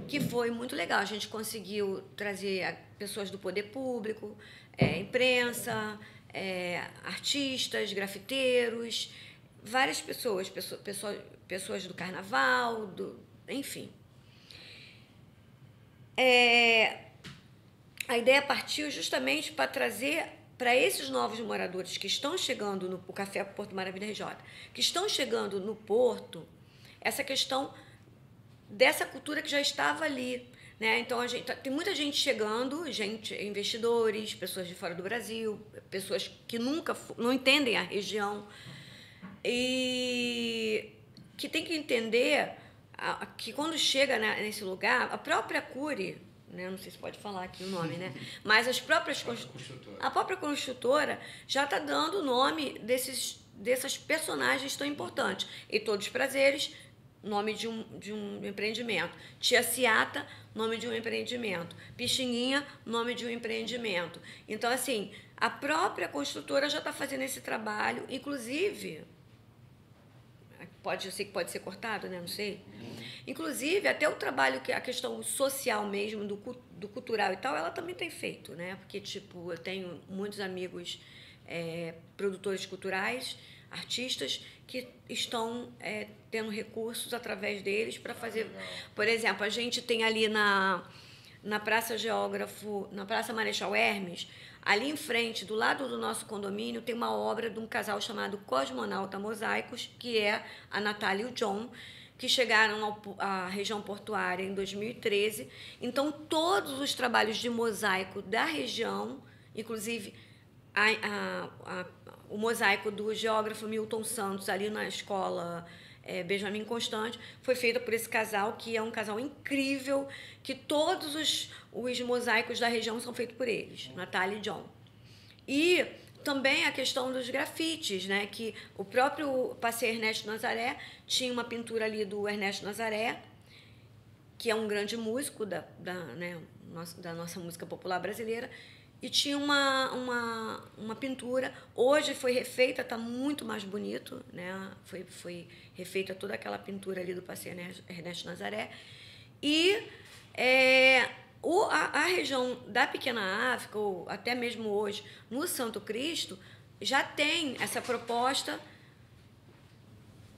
que foi muito legal. A gente conseguiu trazer pessoas do poder público, imprensa, artistas, grafiteiros, várias pessoas do carnaval, enfim. A ideia partiu justamente para trazer para esses novos moradores que estão chegando no Café Porto Maravilha RJ, que estão chegando no Porto, essa questão dessa cultura que já estava ali. Né? Então, tem muita gente chegando, investidores, pessoas de fora do Brasil, pessoas que não entendem a região, e que tem que entender que quando chega nesse lugar, a própria Cury, né, não sei se pode falar aqui o nome, né, mas a própria construtora já está dando o nome dessas personagens tão importantes. E Todos os Prazeres, nome de um empreendimento. Tia Ciata, nome de um empreendimento. Pixinguinha, nome de um empreendimento. Então, assim, a própria construtora já está fazendo esse trabalho, inclusive... eu sei que pode ser cortado, né? Não sei. Inclusive, até o trabalho, a questão social mesmo, do cultural e tal, ela também tem feito, né? Porque, tipo, eu tenho muitos amigos produtores culturais, artistas, que estão tendo recursos através deles para fazer... Por exemplo, a gente tem ali na Praça Geógrafo, na Praça Marechal Hermes, ali em frente, do lado do nosso condomínio, tem uma obra de um casal chamado Cosmonauta Mosaicos, que é a Natália e o John, que chegaram à região portuária em 2013. Então, todos os trabalhos de mosaico da região, inclusive o mosaico do geógrafo Milton Santos, ali na escola Benjamin Constant, foi feito por esse casal, que é um casal incrível, que todos os mosaicos da região são feitos por eles, Natália e John. E também a questão dos grafites, né, que o próprio Passeio Ernesto Nazaré tinha uma pintura ali do Ernesto Nazaré, que é um grande músico da nossa música popular brasileira, e tinha uma pintura, hoje foi refeita, está muito mais bonito, né? Foi refeita toda aquela pintura ali do Passeio Ernesto Nazaré. E a região da Pequena África, ou até mesmo hoje, no Santo Cristo, já tem essa proposta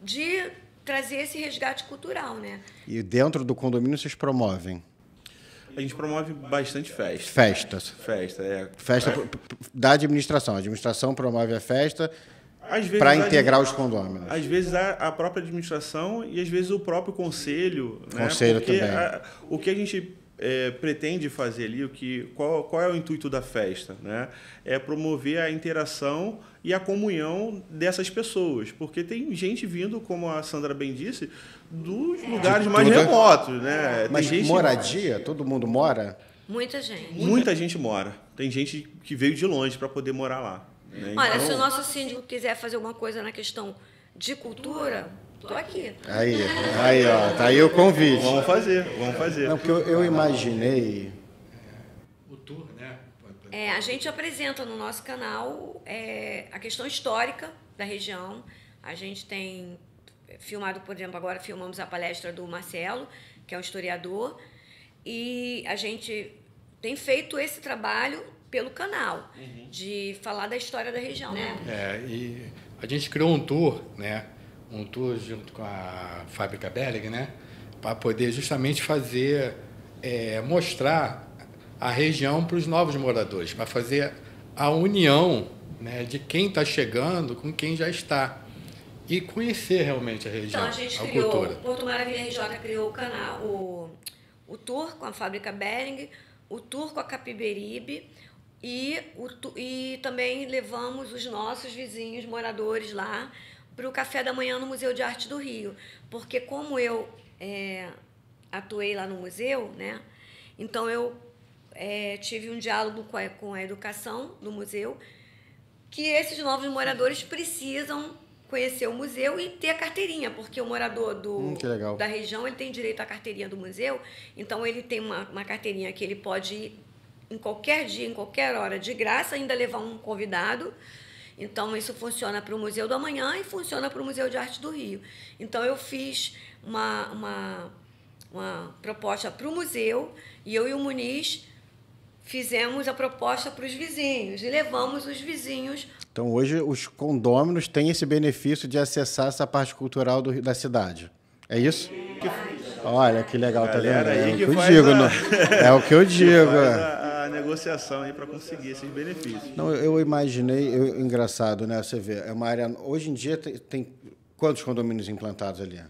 de trazer esse resgate cultural, né? E dentro do condomínio vocês promovem? A gente promove bastante festa. Festa da administração. A administração promove a festa para integrar os condôminos. Às vezes a própria administração e às vezes o próprio conselho. Conselho, né? Também. O que a gente pretende fazer ali, qual é o intuito da festa, né? É promover a interação e a comunhão dessas pessoas, porque tem gente vindo, como a Sandra bem disse, dos lugares mais remotos, né? Mas moradia, todo mundo mora? Muita gente. Muita gente mora. Tem gente que veio de longe para poder morar lá, né? Olha, se o nosso síndico quiser fazer alguma coisa na questão de cultura, estou aqui. Aí, ó, tá aí o convite. Vamos fazer. Não, porque eu imaginei... O tour, né? A gente apresenta no nosso canal a questão histórica da região. A gente tem filmado, por exemplo, agora filmamos a palestra do Marcelo, que é um historiador, e a gente tem feito esse trabalho pelo canal, de falar da história da região, né? E a gente criou um tour, né? Um tour junto com a Fábrica Belling, né? Para poder justamente mostrar a região para os novos moradores, para fazer a união, né, de quem está chegando com quem já está e conhecer realmente a região, então, a gente criou, cultura. Porto Maravilha RJ criou o canal, o tour com a Fábrica Belling, o tour com a Capiberibe e também levamos os nossos vizinhos moradores lá para o café da manhã no Museu de Arte do Rio, porque como eu atuei lá no museu, né, então eu tive um diálogo com a educação do museu, que esses novos moradores precisam conhecer o museu e ter a carteirinha, porque o morador da região ele tem direito à carteirinha do museu, então ele tem uma carteirinha que ele pode ir em qualquer dia, em qualquer hora, de graça, ainda levar um convidado. Então, isso funciona para o Museu do Amanhã e funciona para o Museu de Arte do Rio. Então, eu fiz uma proposta para o museu e eu e o Muniz fizemos a proposta para os vizinhos e levamos os vizinhos. Então, hoje, os condôminos têm esse benefício de acessar essa parte cultural da cidade. É isso? Olha, que legal, tá vendo? É o que eu digo. A negociação aí para conseguir esses benefícios. Não, eu imaginei, engraçado, né? Você vê, é uma área. Hoje em dia tem quantos condomínios implantados ali?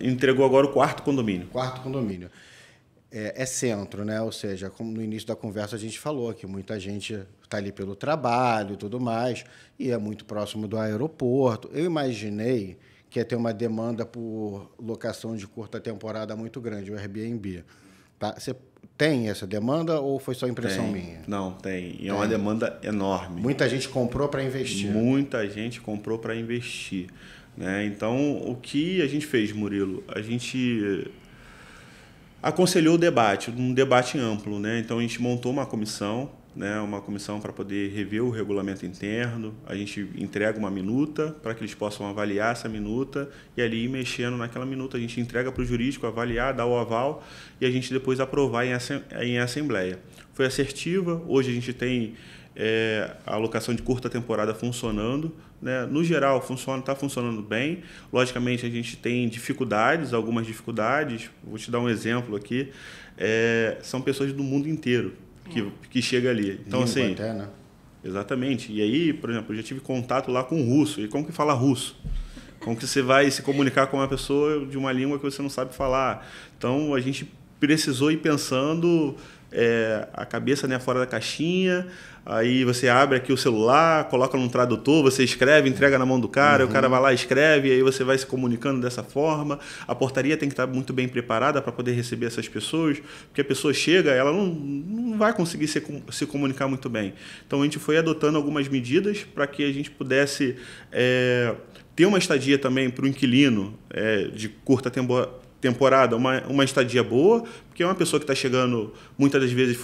Entregou agora o quarto condomínio. Quarto condomínio. É centro, né? Ou seja, como no início da conversa a gente falou, que muita gente está ali pelo trabalho e tudo mais, e é muito próximo do aeroporto. Eu imaginei que tem uma demanda por locação de curta temporada muito grande, o Airbnb. Tá? Você tem essa demanda ou foi só impressão minha? Não, tem. E é uma demanda enorme. Muita gente comprou para investir. Muita gente comprou para investir. Né? Então, o que a gente fez, Murilo? A gente aconselhou o debate, um debate amplo. Né? Então, a gente montou uma comissão para poder rever o regulamento interno. A gente entrega uma minuta para que eles possam avaliar essa minuta e ali ir mexendo naquela minuta. A gente entrega para o jurídico avaliar, dar o aval e a gente depois aprovar em assembleia. Foi assertiva. Hoje a gente tem a alocação de curta temporada funcionando. Né? No geral, está funcionando bem. Logicamente, a gente tem algumas dificuldades. Vou te dar um exemplo aqui. São pessoas do mundo inteiro que chega ali. Então, assim, até, né? Exatamente. E aí, por exemplo, eu já tive contato lá com o russo. E como que fala russo? Como que você vai se comunicar com uma pessoa de uma língua que você não sabe falar? Então, a gente precisou ir pensando a cabeça, né, fora da caixinha. Aí você abre aqui o celular, coloca num tradutor, você escreve, entrega na mão do cara, o cara vai lá, escreve, e aí você vai se comunicando dessa forma. A portaria tem que estar muito bem preparada para poder receber essas pessoas, porque a pessoa chega, ela não vai conseguir se comunicar muito bem. Então, a gente foi adotando algumas medidas para que a gente pudesse ter uma estadia também para o inquilino de curta temporada, uma estadia boa, porque é uma pessoa que está chegando muitas das vezes de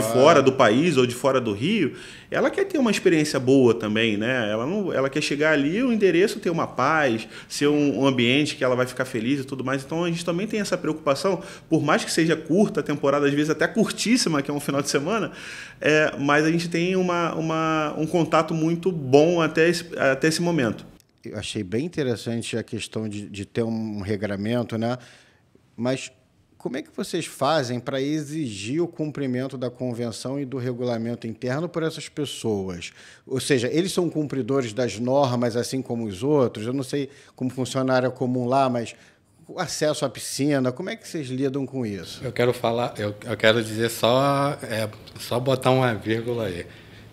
fora do país ou de fora do Rio, ela quer ter uma experiência boa também, né? Ela quer chegar ali, o endereço ter uma paz, ser um ambiente que ela vai ficar feliz e tudo mais. Então, a gente também tem essa preocupação, por mais que seja curta a temporada, às vezes até curtíssima, que é um final de semana, mas a gente tem um contato muito bom até esse momento. Eu achei bem interessante a questão de ter um regramento, né? Mas como é que vocês fazem para exigir o cumprimento da convenção e do regulamento interno por essas pessoas? Ou seja, eles são cumpridores das normas, assim como os outros? Eu não sei como funciona a área comum lá, mas o acesso à piscina, como é que vocês lidam com isso? Eu quero dizer só botar uma vírgula aí.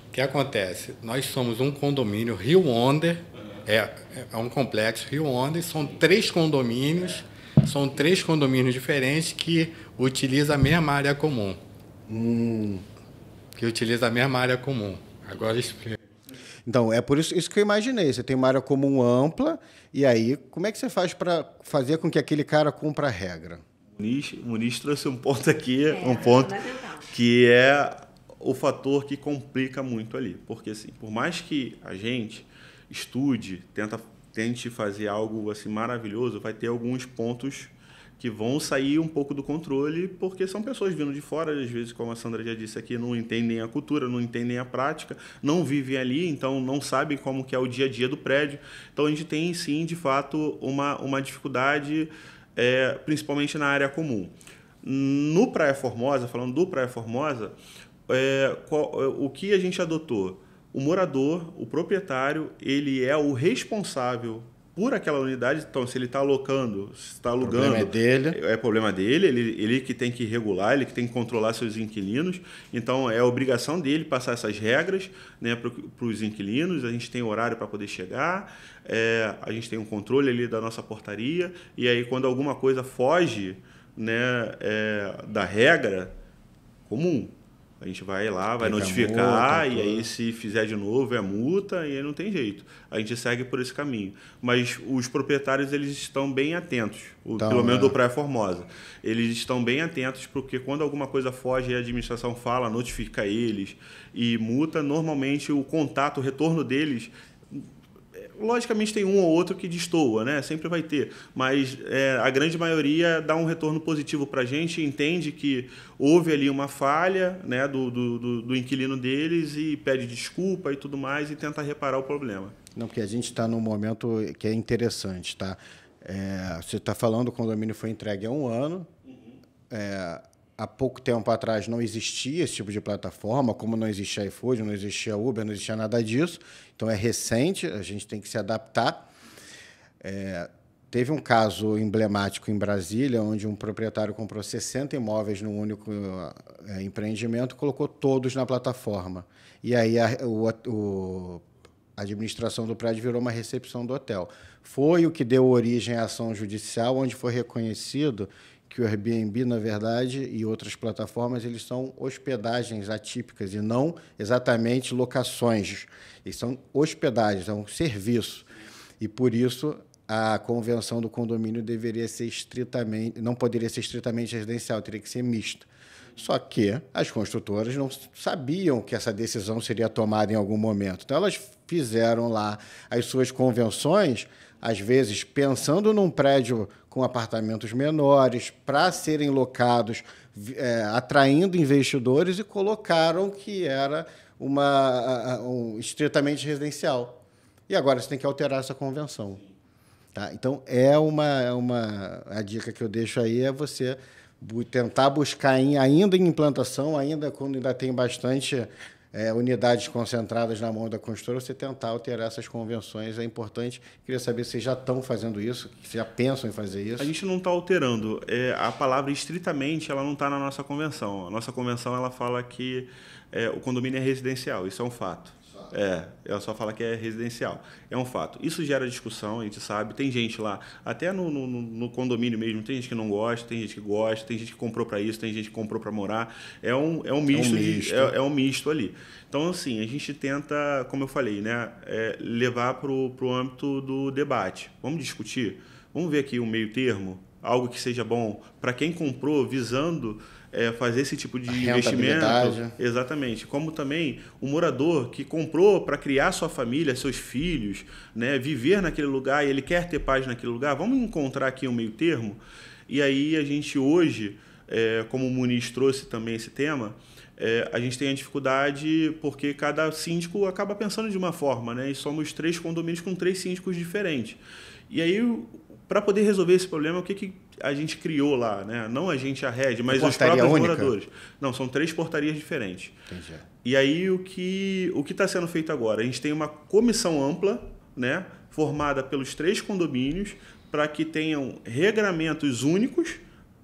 O que acontece? Nós somos um condomínio Rio Onder. É um complexo Rio Onder, são três condomínios diferentes que utilizam a mesma área comum. Agora explica. Então, é por isso que eu imaginei. Você tem uma área comum ampla, e aí, como é que você faz para fazer com que aquele cara cumpra a regra? O Muniz trouxe um ponto aqui, que é o fator que complica muito ali. Porque, assim, por mais que a gente estude, tente fazer algo assim maravilhoso, vai ter alguns pontos que vão sair um pouco do controle, porque são pessoas vindo de fora, às vezes, como a Sandra já disse aqui, não entendem a cultura, não entendem a prática, não vivem ali, então não sabem como que é o dia a dia do prédio. Então, a gente tem, sim, de fato, uma dificuldade, principalmente na área comum. No Praia Formosa, falando do Praia Formosa, o que a gente adotou? O morador, o proprietário, ele é o responsável por aquela unidade. Então, se ele está alugando, o problema é dele. É problema dele, ele que tem que regular, ele que tem que controlar seus inquilinos. Então, é a obrigação dele passar essas regras, né, para os inquilinos. A gente tem horário para poder chegar, a gente tem um controle ali da nossa portaria. E aí, quando alguma coisa foge, né, da regra comum, a gente vai lá, vai notificar, e aí se fizer de novo é multa, e aí não tem jeito. A gente segue por esse caminho. Mas os proprietários, eles estão bem atentos, pelo menos do Praia Formosa. Eles estão bem atentos, porque quando alguma coisa foge e a administração fala, notifica eles e multa, normalmente o contato, o retorno deles, logicamente tem um ou outro que destoa, né? Sempre vai ter, mas a grande maioria dá um retorno positivo para a gente, entende que houve ali uma falha, né, do inquilino deles e pede desculpa e tudo mais e tenta reparar o problema. Não, porque a gente está num momento que é interessante, tá? Você está falando, o condomínio foi entregue há 1 ano. Há pouco tempo atrás não existia esse tipo de plataforma, como não existia iFood, não existia Uber, não existia nada disso. Então, é recente, a gente tem que se adaptar. Teve um caso emblemático em Brasília, onde um proprietário comprou 60 imóveis num único empreendimento e colocou todos na plataforma. E aí o a administração do prédio virou uma recepção do hotel. Foi o que deu origem à ação judicial, onde foi reconhecido que o Airbnb, na verdade, e outras plataformas, eles são hospedagens atípicas e não exatamente locações. Eles são hospedagens, é um serviço. E, por isso, a convenção do condomínio deveria ser não poderia ser estritamente residencial, teria que ser misto. Só que as construtoras não sabiam que essa decisão seria tomada em algum momento. Então, elas fizeram lá as suas convenções, às vezes pensando num prédio com apartamentos menores, para serem locados, atraindo investidores, e colocaram que era estritamente residencial. E agora você tem que alterar essa convenção. Tá? Então, a dica que eu deixo aí é você tentar buscar ainda em implantação, ainda quando ainda tem bastante unidades concentradas na mão da construtora, você tentar alterar essas convenções é importante. Queria saber se vocês já estão fazendo isso, se já pensam em fazer isso. A gente não está alterando. A palavra estritamente ela não está na nossa convenção. A nossa convenção ela fala que o condomínio é residencial, isso é um fato. Ela só fala que é residencial. É um fato. Isso gera discussão, a gente sabe. Tem gente lá, até no condomínio mesmo, tem gente que não gosta, tem gente que gosta, tem gente que comprou para isso, tem gente que comprou para morar. É um misto ali. Então, assim, a gente tenta, como eu falei, né, levar para o âmbito do debate. Vamos discutir? Vamos ver aqui um meio termo, algo que seja bom para quem comprou, visando fazer esse tipo de investimento. Exatamente. Como também o morador que comprou para criar sua família, seus filhos, né, viver naquele lugar e ele quer ter paz naquele lugar. Vamos encontrar aqui um meio termo. E aí a gente hoje, como o Muniz trouxe também esse tema, a gente tem a dificuldade porque cada síndico acaba pensando de uma forma, né? E somos 3 condomínios com 3 síndicos diferentes. E aí, para poder resolver esse problema, o que a gente criou lá, né? Não a gente, a rede, mas os próprios moradores. Não, são 3 portarias diferentes. Entendi. E aí o que está sendo feito agora? A gente tem uma comissão ampla, né, formada pelos 3 condomínios para que tenham regramentos únicos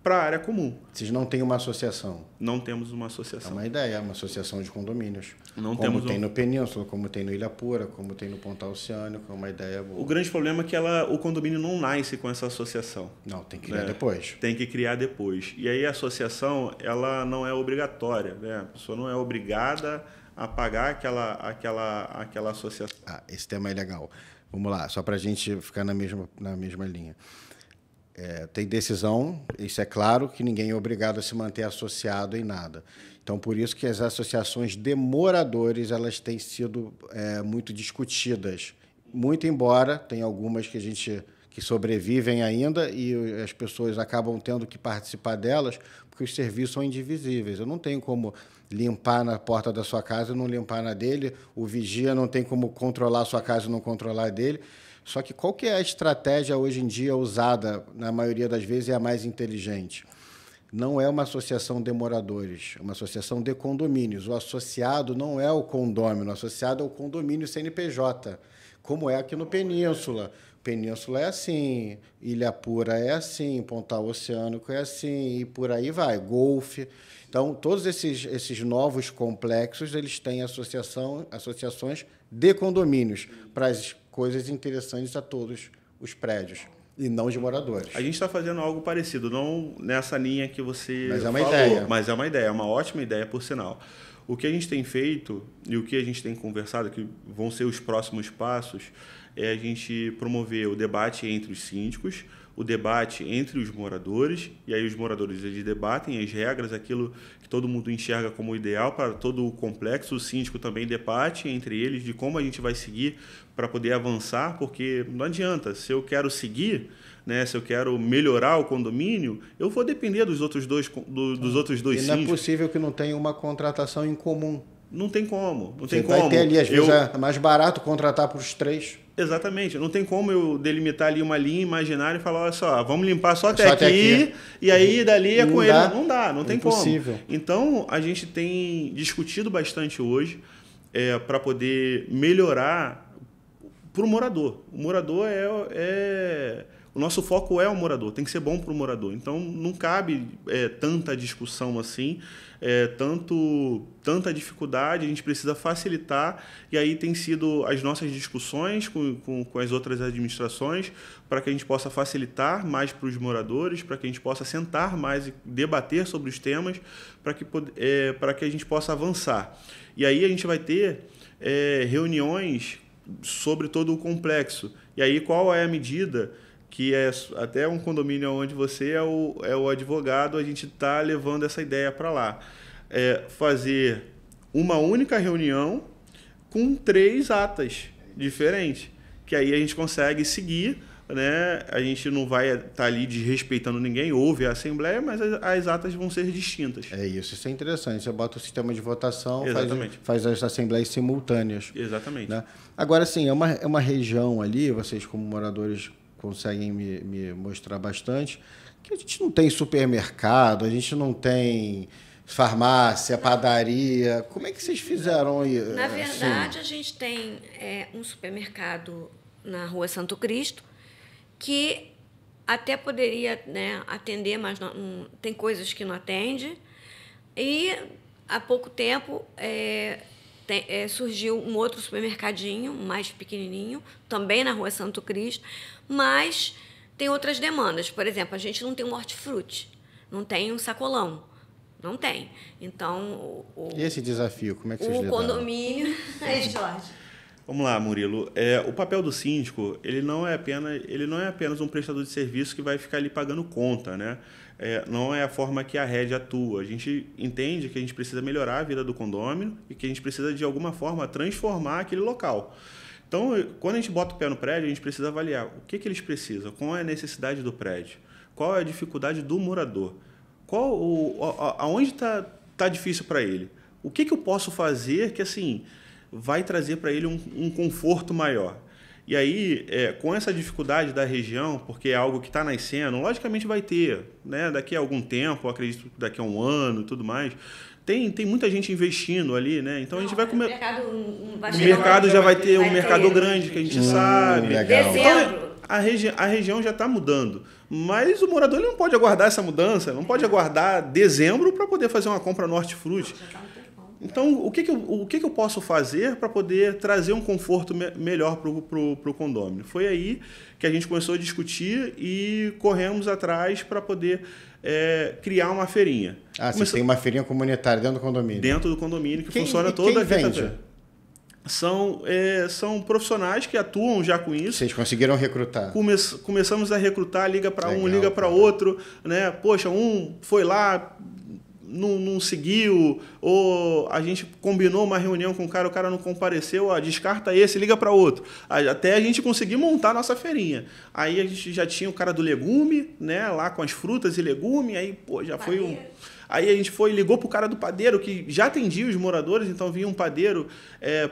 para a área comum. Vocês não têm uma associação? Não temos uma associação. É uma ideia, uma associação de condomínios. Não como temos tem no Península, como tem no Ilhapura, como tem no Pontal Oceânico, é uma ideia boa. O grande problema é que o condomínio não nasce com essa associação. Não, tem que criar depois. Tem que criar depois. E aí a associação, ela não é obrigatória, né? A pessoa não é obrigada a pagar aquela associação. Esse tema é legal. Vamos lá, só para a gente ficar na mesma linha. Tem decisão, isso é claro, que ninguém é obrigado a se manter associado em nada. Então, por isso que as associações de moradores elas têm sido muito discutidas. Muito embora tem algumas que sobrevivem ainda e as pessoas acabam tendo que participar delas porque os serviços são indivisíveis. Eu não tenho como limpar na porta da sua casa e não limpar na dele, o vigia não tem como controlar a sua casa e não controlar a dele. Só que qual que é a estratégia hoje em dia usada, na maioria das vezes, é a mais inteligente? Não é uma associação de moradores, é uma associação de condomínios. O associado não é o condômino, o associado é o condomínio CNPJ, como é aqui no Península. Península é assim, Ilhapura é assim, Pontal Oceânico é assim, e por aí vai, Golfe. Então, todos esses novos complexos, eles têm associações de condomínios para as coisas interessantes a todos os prédios, e não de moradores. A gente está fazendo algo parecido, não nessa linha que você Mas é uma falou, ideia. Mas é uma ideia, é uma ótima ideia, por sinal. O que a gente tem feito e o que a gente tem conversado, que vão ser os próximos passos, é a gente promover o debate entre os síndicos, o debate entre os moradores, e aí os moradores eles debatem as regras, aquilo que todo mundo enxerga como ideal para todo o complexo. O síndico também debate entre eles de como a gente vai seguir para poder avançar, porque não adianta, se eu quero seguir, né, se eu quero melhorar o condomínio, eu vou depender dos outros dois síndicos. E não é possível que não tenha uma contratação em comum. Não tem como. Você vai ter ali, às vezes é mais barato contratar para os 3. Exatamente. Não tem como eu delimitar ali uma linha imaginária e falar, olha só, vamos limpar só até aqui, e aí dali é com ele. Não dá, não tem impossível. Como. Então, a gente tem discutido bastante hoje para poder melhorar para o morador. O morador O nosso foco é o morador, tem que ser bom para o morador. Então, não cabe tanta discussão assim, tanta dificuldade, a gente precisa facilitar, e aí tem sido as nossas discussões com as outras administrações para que a gente possa facilitar mais para os moradores, para que a gente possa sentar mais e debater sobre os temas, para que a gente possa avançar. E aí a gente vai ter reuniões sobre todo o complexo. E aí qual é a medida que até um condomínio onde você é o advogado, a gente está levando essa ideia para lá. Fazer uma única reunião com 3 atas diferentes, que aí a gente consegue seguir, né? A gente não vai estar ali desrespeitando ninguém, houve a assembleia, mas as atas vão ser distintas. Isso é interessante. Você bota o sistema de votação, Exatamente. faz as assembleias simultâneas. Exatamente. Né? Agora, sim, é uma região ali, vocês como moradores conseguem me mostrar bastante, que a gente não tem supermercado, a gente não tem farmácia, padaria. Como é que vocês fizeram aí? Na verdade, a gente tem um supermercado na Rua Santo Cristo, que até poderia, né, atender, mas não, tem coisas que não atende. E há pouco tempo surgiu um outro supermercadinho, mais pequenininho, também na Rua Santo Cristo, mas tem outras demandas. Por exemplo, a gente não tem um hortifruti, não tem um sacolão, não tem. Então, e esse desafio, como é que vocês lidaram? O condomínio... Aí, Jorge. Vamos lá, Murilo. O papel do síndico, ele não é apenas um prestador de serviço que vai ficar ali pagando conta, né? Não é a forma que a rede atua. A gente entende que a gente precisa melhorar a vida do condômino e que a gente precisa, de alguma forma, transformar aquele local. Então, quando a gente bota o pé no prédio, a gente precisa avaliar o que eles precisam, qual é a necessidade do prédio, qual é a dificuldade do morador, aonde está difícil para ele, o que eu posso fazer que, assim, vai trazer para ele um conforto maior. E aí, com essa dificuldade da região, porque é algo que está nascendo, logicamente vai ter, né? Daqui a algum tempo, eu acredito que daqui a um ano e tudo mais, tem muita gente investindo ali, né? Então a gente vai comer. O mercado já vai ter um mercado grande, que a gente sabe. Legal. Dezembro. Então, a região já está mudando, mas o morador ele não pode aguardar essa mudança, não pode aguardar dezembro para poder fazer uma compra no hortifruti. Então, o que eu posso fazer para poder trazer um conforto melhor para o condomínio? Foi aí que a gente começou a discutir e corremos atrás para poder criar uma feirinha. Você tem uma feirinha comunitária dentro do condomínio? Dentro do condomínio, que funciona toda a quinta-feira. São profissionais que atuam já com isso. Vocês conseguiram recrutar? Começamos a recrutar, liga para um, liga para cara. outro, né? Poxa, um foi lá, não seguiu, ou a gente combinou uma reunião com o cara não compareceu, descarta esse, liga para outro. Até a gente conseguir montar a nossa feirinha. Aí a gente já tinha o cara do legume, né? Lá com as frutas e legume, aí já foi um... Aí a gente ligou para o cara do padeiro, que já atendia os moradores, então vinha um padeiro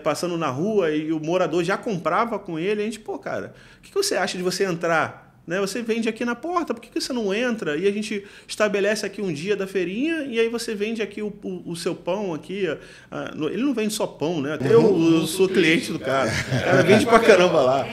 passando na rua e o morador já comprava com ele. A gente, cara, o que você acha de você entrar? Né? Você vende aqui na porta, por que você não entra? E a gente estabelece aqui um dia da feirinha e aí você vende aqui o seu pão aqui. Ele não vende só pão, né? Até eu sou cliente do cara. O cara vende pra caramba lá.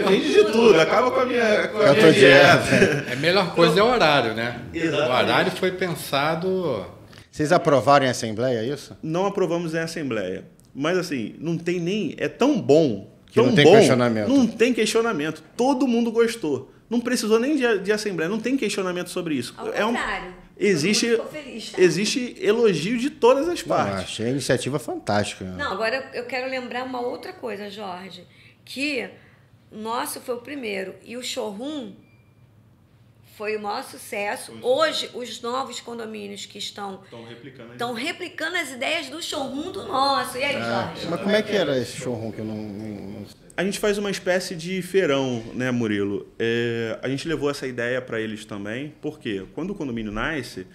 Vende de tudo, acaba com a minha dieta. A melhor coisa é o horário, né? Exatamente. O horário foi pensado... Vocês aprovaram em assembleia isso? Não aprovamos em assembleia. Mas assim, não tem nem... É tão bom... Que não tem questionamento. Não tem questionamento. Todo mundo gostou. Não precisou nem de assembleia. Não tem questionamento sobre isso. Ao contrário. Existe elogio de todas as partes. Achei a iniciativa fantástica. Não, agora eu quero lembrar uma outra coisa, Jorge. Que nosso foi o primeiro. E o showroom foi o maior sucesso. Hoje, os novos condomínios que estão replicando as ideias do showroom do nosso. E aí, Jorge? Mas como é que era esse showroom que eu não... A gente faz uma espécie de feirão, né, Murilo? A gente levou essa ideia para eles também, porque quando o condomínio nasce,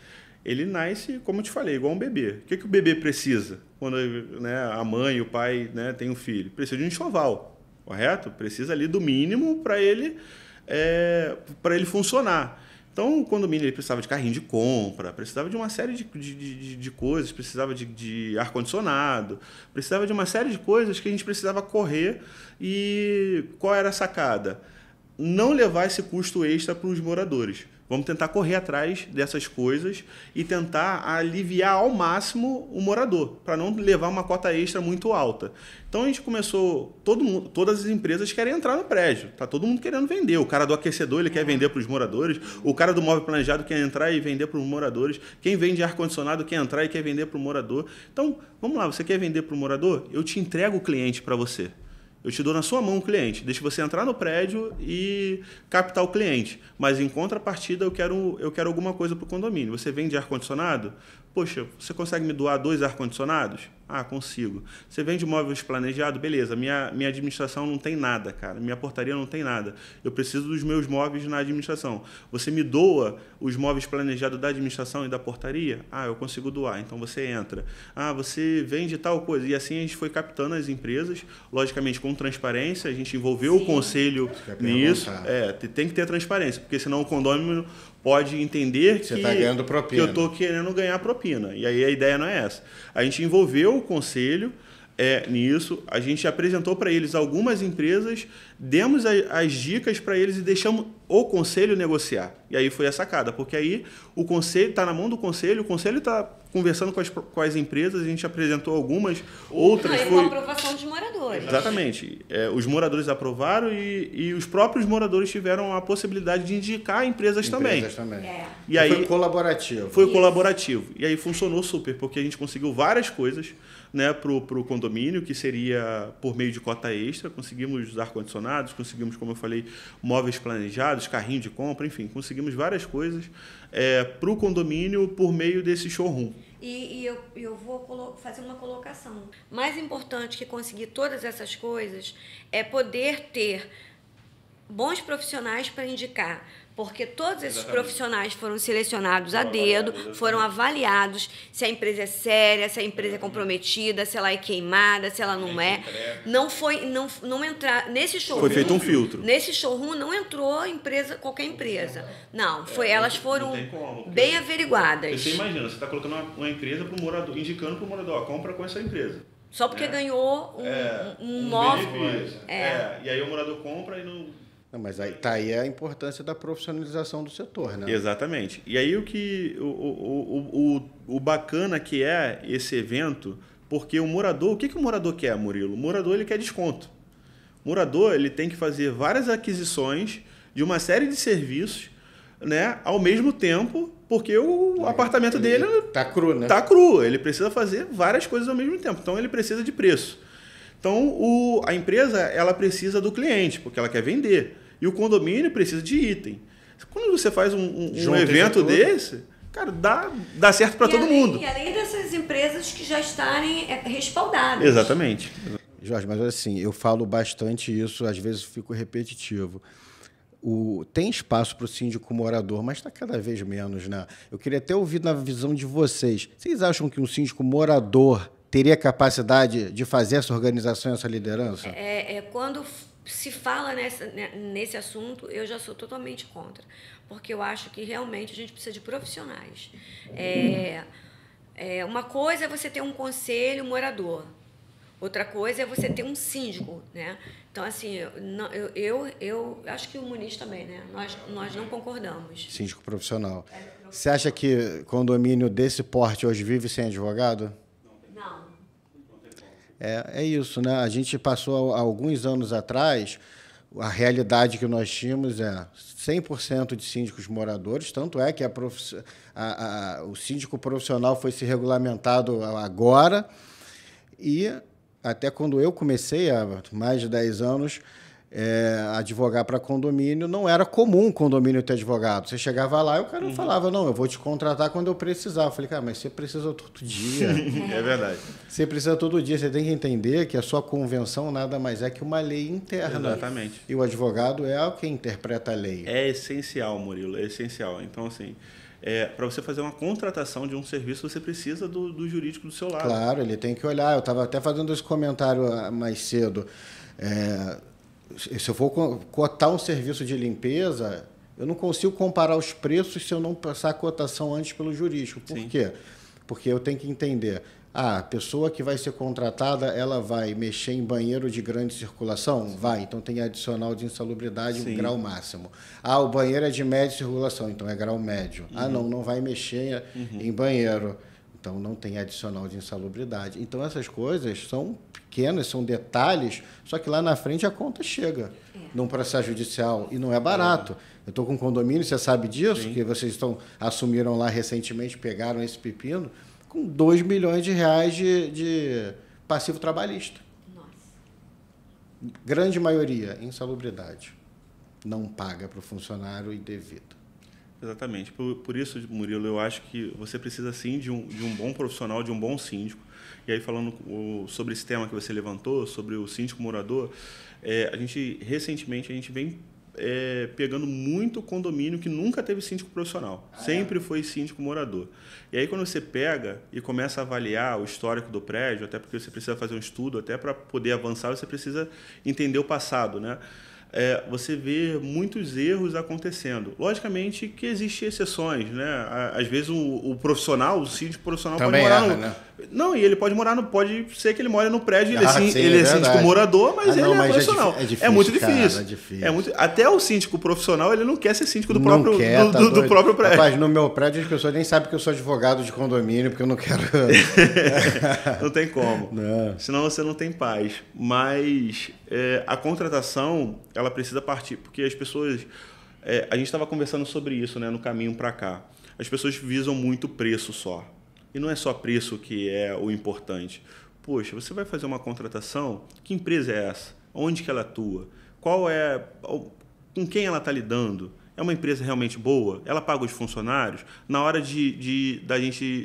ele nasce, como eu te falei, igual um bebê. O que o bebê precisa? Quando, né, a mãe e o pai, né, têm um filho? Precisa de um enxoval, correto? Precisa ali do mínimo para ele funcionar. Então, o condomínio ele precisava de carrinho de compra, precisava de uma série de coisas, precisava de ar-condicionado, precisava de uma série de coisas que a gente precisava correr. E qual era a sacada? não levar esse custo extra para os moradores. Vamos tentar correr atrás dessas coisas e tentar aliviar ao máximo o morador, para não levar uma cota extra muito alta. Então a gente começou, todas as empresas querem entrar no prédio, tá todo mundo querendo vender. O cara do aquecedor ele quer vender para os moradores, o cara do móvel planejado quer entrar e vender para os moradores, quem vende ar-condicionado quer entrar e quer vender para o morador. Então, vamos lá, você quer vender para o morador? Eu te entrego o cliente para você. Eu te dou na sua mão o cliente, deixa você entrar no prédio e captar o cliente. Mas em contrapartida eu quero alguma coisa para o condomínio. Você vende ar-condicionado? Poxa, você consegue me doar 2 ar-condicionados? Ah, consigo. Você vende móveis planejados? Beleza, minha administração não tem nada, cara. Minha portaria não tem nada. Eu preciso dos meus móveis na administração. Você me doa os móveis planejados da administração e da portaria? Ah, eu consigo doar. Então você entra. Ah, você vende tal coisa. E assim a gente foi captando as empresas, logicamente com transparência. A gente envolveu o conselho nisso. Tem que ter transparência, porque senão o condomínio pode entender que tá ganhando propina. Eu estou querendo ganhar propina. E aí a ideia não é essa. A gente envolveu o conselho nisso, a gente apresentou para eles algumas empresas, demos as dicas para eles e deixamos o conselho negociar. E aí foi a sacada, porque aí o conselho está na mão do conselho, o conselho está conversando com as empresas, a gente apresentou algumas, outras... Com a aprovação dos moradores. Exatamente. Os moradores aprovaram e os próprios moradores tiveram a possibilidade de indicar empresas também. E aí, foi colaborativo. Foi colaborativo. E aí funcionou super, porque a gente conseguiu várias coisas, né, para o condomínio, que seria por meio de cota extra. Conseguimos ar-condicionados, conseguimos, como eu falei, móveis planejados, carrinho de compra, enfim, conseguimos várias coisas para o condomínio por meio desse showroom. E eu vou fazer uma colocação. Mais importante que conseguir todas essas coisas é poder ter bons profissionais para indicar, porque todos esses profissionais foram selecionados a dedo, foram avaliados se a empresa é séria, se a empresa é comprometida, se ela é queimada, se ela não é. Não entrar nesse showroom. Foi feito um filtro. Nesse showroom não entrou qualquer empresa. Não, elas foram bem averiguadas. Você imagina, você está colocando uma empresa para o morador, indicando para o morador, compra com essa empresa. Só porque ganhou um móvel. E aí o morador compra e não... Não, mas aí tá aí a importância da profissionalização do setor, né? Exatamente. E aí o bacana que é esse evento, porque o morador, o que o morador quer, Murilo? O morador ele quer desconto. O morador ele tem que fazer várias aquisições de uma série de serviços, né, ao mesmo tempo, porque o apartamento dele tá cru, né? Tá cru. Ele precisa fazer várias coisas ao mesmo tempo. Então ele precisa de preço. Então a empresa ela precisa do cliente, porque ela quer vender. E o condomínio precisa de item. Quando você faz um evento desse, cara, dá certo para todo mundo. E além dessas empresas que já estarem respaldadas. Exatamente. Jorge, mas assim, eu falo bastante isso, às vezes fico repetitivo. Tem espaço para o síndico morador, mas está cada vez menos, né? Eu queria até ouvir na visão de vocês. Vocês acham que um síndico morador teria capacidade de fazer essa organização, essa liderança? Quando se fala nesse assunto, eu já sou totalmente contra, porque eu acho que realmente a gente precisa de profissionais. Uma coisa é você ter um conselho morador, outra coisa é você ter um síndico, né? Então, assim, eu acho que o Muniz também, né? Nós não concordamos. Síndico profissional. Você acha que condomínio desse porte hoje vive sem advogado? Não. É isso, né? A gente passou, há alguns anos atrás, a realidade que nós tínhamos é 100% de síndicos moradores, tanto é que o síndico profissional foi se regulamentado agora, e até quando eu comecei, há mais de 10 anos, advogar para condomínio, não era comum condomínio ter advogado. Você chegava lá e o cara falava, não, eu vou te contratar quando eu precisar. Eu falei, cara, mas você precisa todo dia. É verdade. Você precisa todo dia. Você tem que entender que a sua convenção nada mais é que uma lei interna. Exatamente. E o advogado é quem interpreta a lei. É essencial, Murilo, é essencial. Então, assim, para você fazer uma contratação de um serviço, você precisa do jurídico do seu lado. Claro, ele tem que olhar. Eu estava até fazendo esse comentário mais cedo. Se eu for cotar um serviço de limpeza, eu não consigo comparar os preços se eu não passar a cotação antes pelo jurídico. Por quê? Porque eu tenho que entender A pessoa que vai ser contratada, ela vai mexer em banheiro de grande circulação? Vai, então tem adicional de insalubridade, um grau máximo. O banheiro é de média circulação, então é grau médio. Não vai mexer em banheiro, então não tem adicional de insalubridade. Então essas coisas são pequenas, são detalhes, só que lá na frente a conta chega num processo judicial e não é barato. Eu estou com um condomínio, você sabe disso, que vocês assumiram lá recentemente, pegaram esse pepino, com 2 milhões de reais de passivo trabalhista. Nossa. Grande maioria, insalubridade. Não paga para o funcionário indevido. Exatamente. Por isso, Murilo, eu acho que você precisa, sim, de um bom profissional, de um bom síndico. E aí, falando sobre esse tema que você levantou, sobre o síndico morador, recentemente, a gente vem pegando muito condomínio que nunca teve síndico profissional. Sempre foi síndico morador. E aí, quando você pega e começa a avaliar o histórico do prédio, até porque você precisa fazer um estudo, até para poder avançar, você precisa entender o passado, né? Você vê muitos erros acontecendo. Logicamente que existem exceções, né? Às vezes o profissional, o síndico profissional também pode morar né? Não, e ele pode morar pode ser que ele mora no prédio, sim, ele é síndico morador, mas ele é profissional. É difícil, é muito difícil. Cara, é difícil. Até o síndico profissional, ele não quer ser síndico do não próprio quer, do próprio prédio. Rapaz, no meu prédio as pessoas nem sabem que eu sou advogado de condomínio, porque eu não quero. Não tem como. Não. Senão você não tem paz. Mas a contratação, ela precisa partir, porque as pessoas... a gente estava conversando sobre isso, né, no caminho para cá. As pessoas visam muito preço só. E não é só preço que é o importante. Poxa, você vai fazer uma contratação, que empresa é essa? Onde que ela atua? Com quem ela está lidando? É uma empresa realmente boa? Ela paga os funcionários? Na hora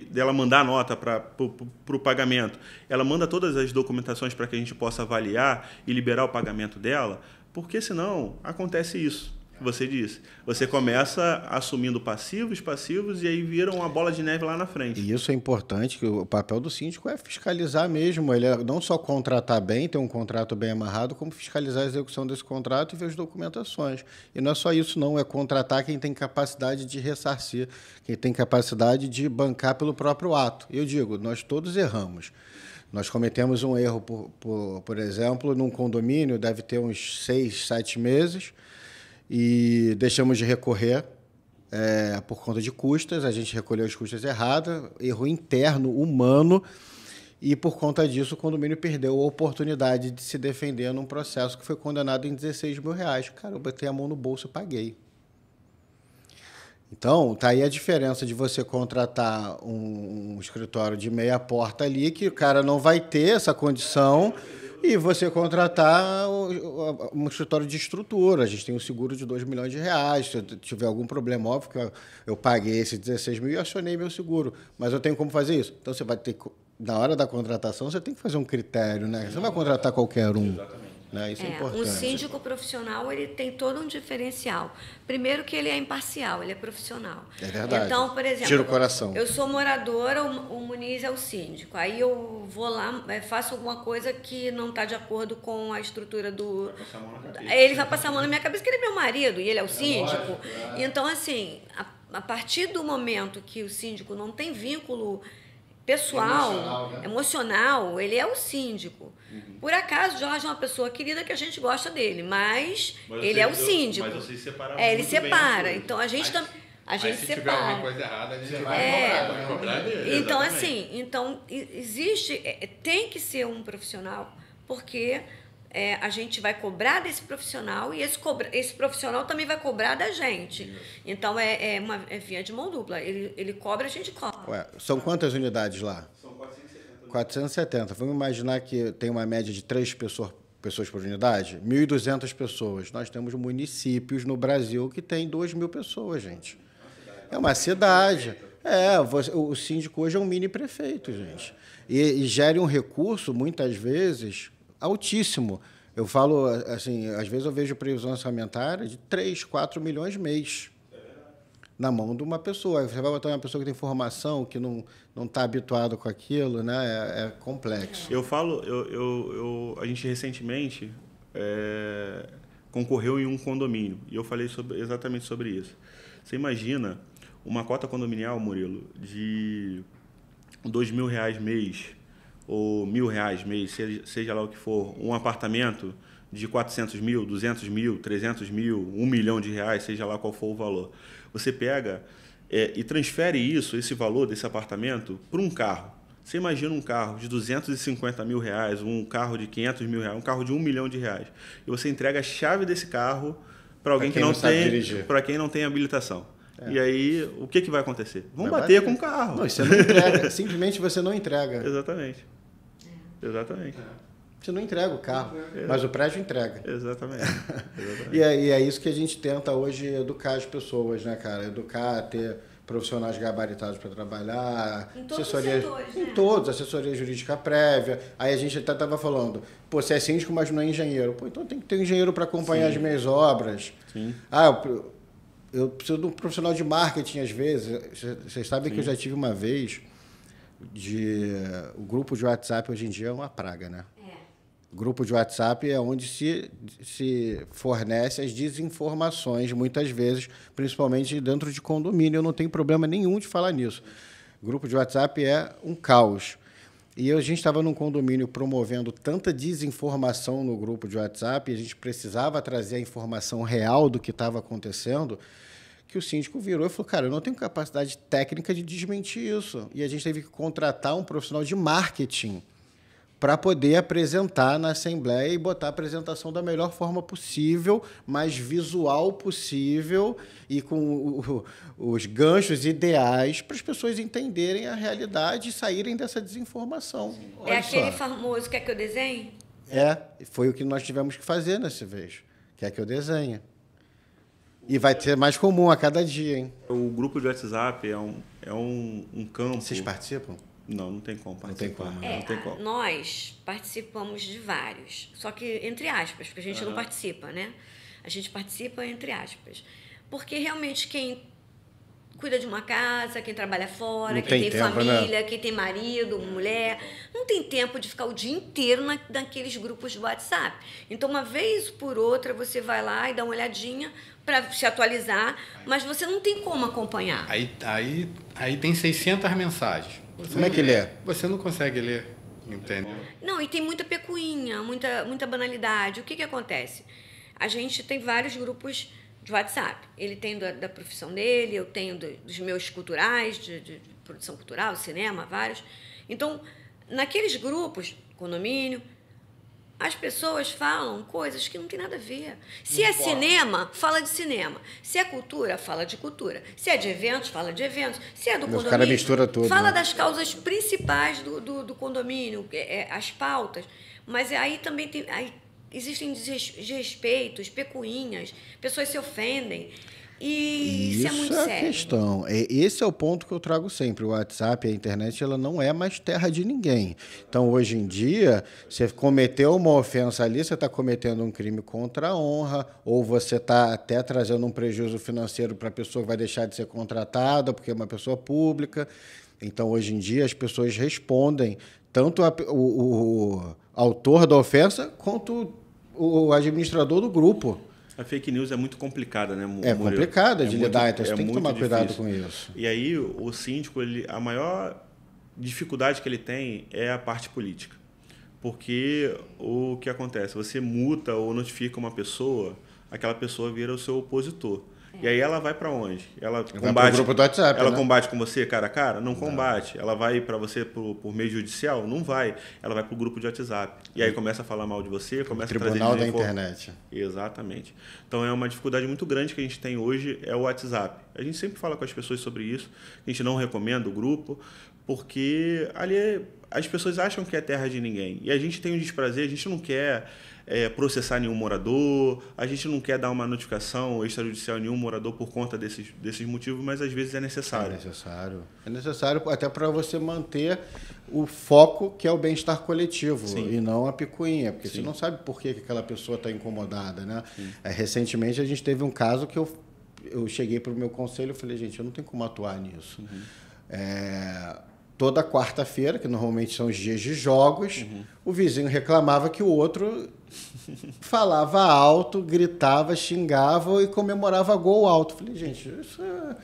dela mandar a nota para o pagamento, ela manda todas as documentações para que a gente possa avaliar e liberar o pagamento dela? Porque senão acontece isso. Você disse, você começa assumindo passivos, e aí vira uma bola de neve lá na frente. E isso é importante, que o papel do síndico é fiscalizar mesmo, ele não só contratar bem, ter um contrato bem amarrado, como fiscalizar a execução desse contrato e ver as documentações. E não é só isso, não, é contratar quem tem capacidade de ressarcir, quem tem capacidade de bancar pelo próprio ato. Eu digo, nós todos erramos. Nós cometemos um erro, por exemplo, num condomínio, deve ter uns 6, 7 meses, e deixamos de recorrer por conta de custas, a gente recolheu as custas erradas, erro interno, humano, e por conta disso o condomínio perdeu a oportunidade de se defender num processo que foi condenado em 16 mil reais. Cara, eu botei a mão no bolso e paguei. Então, tá aí a diferença de você contratar um escritório de meia porta ali, que o cara não vai ter essa condição, e você contratar um escritório de estrutura. A gente tem um seguro de 2 milhões de reais. Se eu tiver algum problema, óbvio que eu paguei esses 16 mil e acionei meu seguro. Mas eu tenho como fazer isso? Então, você vai ter, na hora da contratação, você tem que fazer um critério, né? Você não vai contratar qualquer um. Exatamente. Né? Isso é importante. Um síndico profissional, ele tem todo um diferencial. Primeiro que ele é imparcial, ele é profissional. É verdade. Então, por exemplo, tira o coração. Eu sou moradora, o Muniz é o síndico. Aí eu vou lá, faço alguma coisa que não está de acordo com a estrutura do... Ele vai passar a mão na minha cabeça, porque ele é meu marido e ele é o síndico. Então, assim, a partir do momento que o síndico não tem vínculo pessoal, emocional, ele é o síndico. Por acaso, Jorge é uma pessoa querida que a gente gosta dele, mas ele é o síndico. Mas vocês separaram ele separa. Então, a gente também... A gente se separa. tiver alguma coisa errada, a gente vai cobrar dele. Então, assim, existe... tem que ser um profissional, porque a gente vai cobrar desse profissional e esse profissional também vai cobrar da gente. Isso. Então, é via de mão dupla. Ele cobra, a gente cobra. Ué, são quantas unidades lá? São 470. 470. Vamos imaginar que tem uma média de 3 pessoas por unidade? 1.200 pessoas. Nós temos municípios no Brasil que tem 2.000 pessoas, gente. É uma cidade. O síndico hoje é um mini prefeito, gente. E gera um recurso, muitas vezes, altíssimo. Eu falo, assim, às vezes eu vejo previsão orçamentária de 3, 4 milhões mês na mão de uma pessoa. Você vai botar uma pessoa que tem formação, que não está habituado com aquilo, né? É complexo. Eu falo, a gente recentemente concorreu em um condomínio, e eu falei exatamente sobre isso. Você imagina uma cota condominial, Murilo, de R$2.000 mês, ou R$1.000 mês, seja lá o que for, um apartamento de 400 mil, 200 mil, 300 mil, R$1 milhão, seja lá qual for o valor. Você pega e transfere esse valor desse apartamento para um carro. Você imagina um carro de 250 mil reais, um carro de 500 mil reais, um carro de R$1 milhão, e você entrega a chave desse carro para alguém que não tem, para quem não tem habilitação. E aí, o que vai acontecer? Vão bater com o carro. Não, você não entrega, simplesmente você não entrega. Exatamente. Exatamente. Você não entrega o carro, mas o prédio entrega. Exatamente. E é isso que a gente tenta hoje educar as pessoas, né, cara? Educar, ter profissionais gabaritados para trabalhar, em todos os setores, né? Em todos, assessoria jurídica prévia. Aí a gente até estava falando, pô, você é síndico, mas não é engenheiro. Pô, então tem que ter um engenheiro para acompanhar as minhas obras. Sim. Eu preciso de um profissional de marketing às vezes. Vocês sabem que eu já tive uma vez o grupo de WhatsApp hoje em dia é uma praga, né? Grupo de WhatsApp é onde se fornece as desinformações, muitas vezes, principalmente dentro de condomínio. Eu não tenho problema nenhum de falar nisso. Grupo de WhatsApp é um caos. E a gente estava num condomínio promovendo tanta desinformação no grupo de WhatsApp, e a gente precisava trazer a informação real do que estava acontecendo, que o síndico virou e falou, cara, eu não tenho capacidade técnica de desmentir isso. E a gente teve que contratar um profissional de marketing para poder apresentar na Assembleia e botar a apresentação da melhor forma possível, mais visual possível e com os ganchos ideais para as pessoas entenderem a realidade e saírem dessa desinformação. É aquele famoso quer que eu desenhe? Foi o que nós tivemos que fazer nessa vez. Quer que eu desenhe. E vai ser mais comum a cada dia, hein? O grupo de WhatsApp é um campo... Vocês participam? Não tem como participar. Não tem como. Nós participamos de vários, só que entre aspas, porque a gente não participa, né? A gente participa entre aspas. Porque realmente quem cuida de uma casa, quem trabalha fora, quem tem família, quem tem marido, mulher, não tem tempo de ficar o dia inteiro naqueles grupos de WhatsApp. Então, uma vez por outra, você vai lá e dá uma olhadinha para se atualizar, mas você não tem como acompanhar. Aí tem 600 mensagens. Como é que lê? Você não consegue ler, entendeu? Não, e tem muita picuinha, muita banalidade. O que acontece? A gente tem vários grupos de WhatsApp. Ele tem da profissão dele, eu tenho dos meus culturais, de produção cultural, cinema, vários. Então, naqueles grupos, condomínio, as pessoas falam coisas que não tem nada a ver. Se é cinema, fala de cinema. Se é cultura, fala de cultura. Se é de eventos, fala de eventos. Se é do condomínio, cara mistura tudo, fala das causas principais do condomínio, as pautas. Mas aí também existem desrespeitos, pecuinhas, pessoas se ofendem. E isso é muito sério. A questão. Esse é o ponto que eu trago sempre. O WhatsApp, a internet, ela não é mais terra de ninguém. Então, hoje em dia, você cometeu uma ofensa ali, você está cometendo um crime contra a honra, ou você está até trazendo um prejuízo financeiro para a pessoa que vai deixar de ser contratada, porque é uma pessoa pública. Então, hoje em dia, as pessoas respondem, tanto o autor da ofensa, quanto o administrador do grupo. A fake news é muito complicada, né, Murilo? É complicada de lidar, então você tem que tomar cuidado com isso. E aí, o síndico, a maior dificuldade que ele tem é a parte política. Porque o que acontece? Você multa ou notifica uma pessoa, aquela pessoa vira o seu opositor. E aí ela vai para onde? Ela combate, grupo do WhatsApp, ela né? combate com você cara a cara? Não combate. Ela vai para você por meio judicial? Não vai. Ela vai para o grupo de WhatsApp. E aí começa a falar mal de você, começa a trazer Tribunal da internet. Exatamente. Então é uma dificuldade muito grande que a gente tem hoje, é o WhatsApp. A gente sempre fala com as pessoas sobre isso. A gente não recomenda o grupo, porque ali as pessoas acham que é terra de ninguém. E a gente tem um desprazer, a gente não quer processar nenhum morador, a gente não quer dar uma notificação extrajudicial a nenhum morador por conta desses motivos, mas às vezes é necessário. É necessário até para você manter o foco, que é o bem-estar coletivo. Sim. E não a picuinha, porque você não sabe por que aquela pessoa está incomodada, né? Recentemente a gente teve um caso que eu cheguei para o meu conselho e falei, gente, eu não tenho como atuar nisso. Toda quarta-feira, que normalmente são os dias de jogos, o vizinho reclamava que o outro falava alto, gritava, xingava e comemorava gol alto. Falei, gente, isso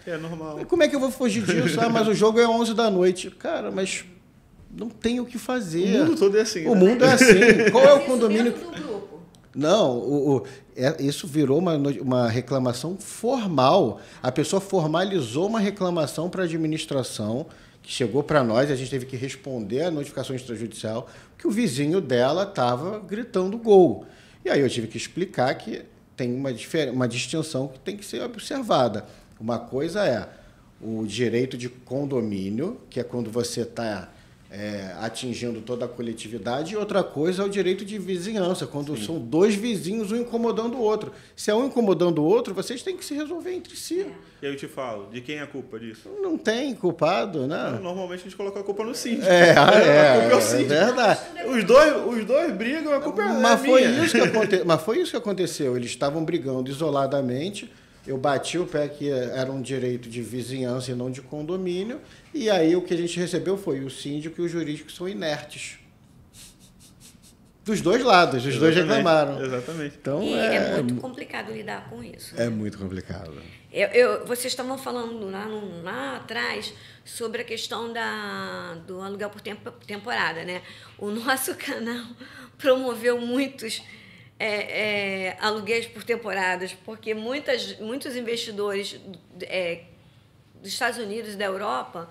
é normal. Como é que eu vou fugir disso? Mas o jogo é 11 da noite. Cara, mas não tem o que fazer. O mundo todo é assim. O né? mundo é assim. Qual é o condomínio? Dentro do grupo. Não, isso virou uma reclamação formal. A pessoa formalizou uma reclamação para a administração, que chegou para nós, e a gente teve que responder a notificação extrajudicial, que o vizinho dela estava gritando gol. E aí eu tive que explicar que tem uma distinção que tem que ser observada. Uma coisa é o direito de condomínio, que é quando você está atingindo toda a coletividade, e outra coisa é o direito de vizinhança, quando são dois vizinhos, um incomodando o outro. Se é um incomodando o outro, vocês têm que se resolver entre si. E aí eu te falo, de quem é a culpa disso? Não tem culpado, né? Normalmente a gente coloca a culpa no síndico. A culpa é o síndico. Verdade. Os dois brigam, a culpa Mas é foi minha. mas foi isso que aconteceu. Eles estavam brigando isoladamente. Eu bati o pé que era um direito de vizinhança e não de condomínio. E aí o que a gente recebeu foi o síndico e o jurídico são inertes. Dos dois lados, os dois reclamaram. Exatamente. Então, E é muito complicado lidar com isso. É muito complicado. Vocês estavam falando lá atrás sobre a questão do aluguel por temporada, né? O nosso canal promoveu muitos aluguéis por temporadas, porque muitos investidores dos Estados Unidos e da Europa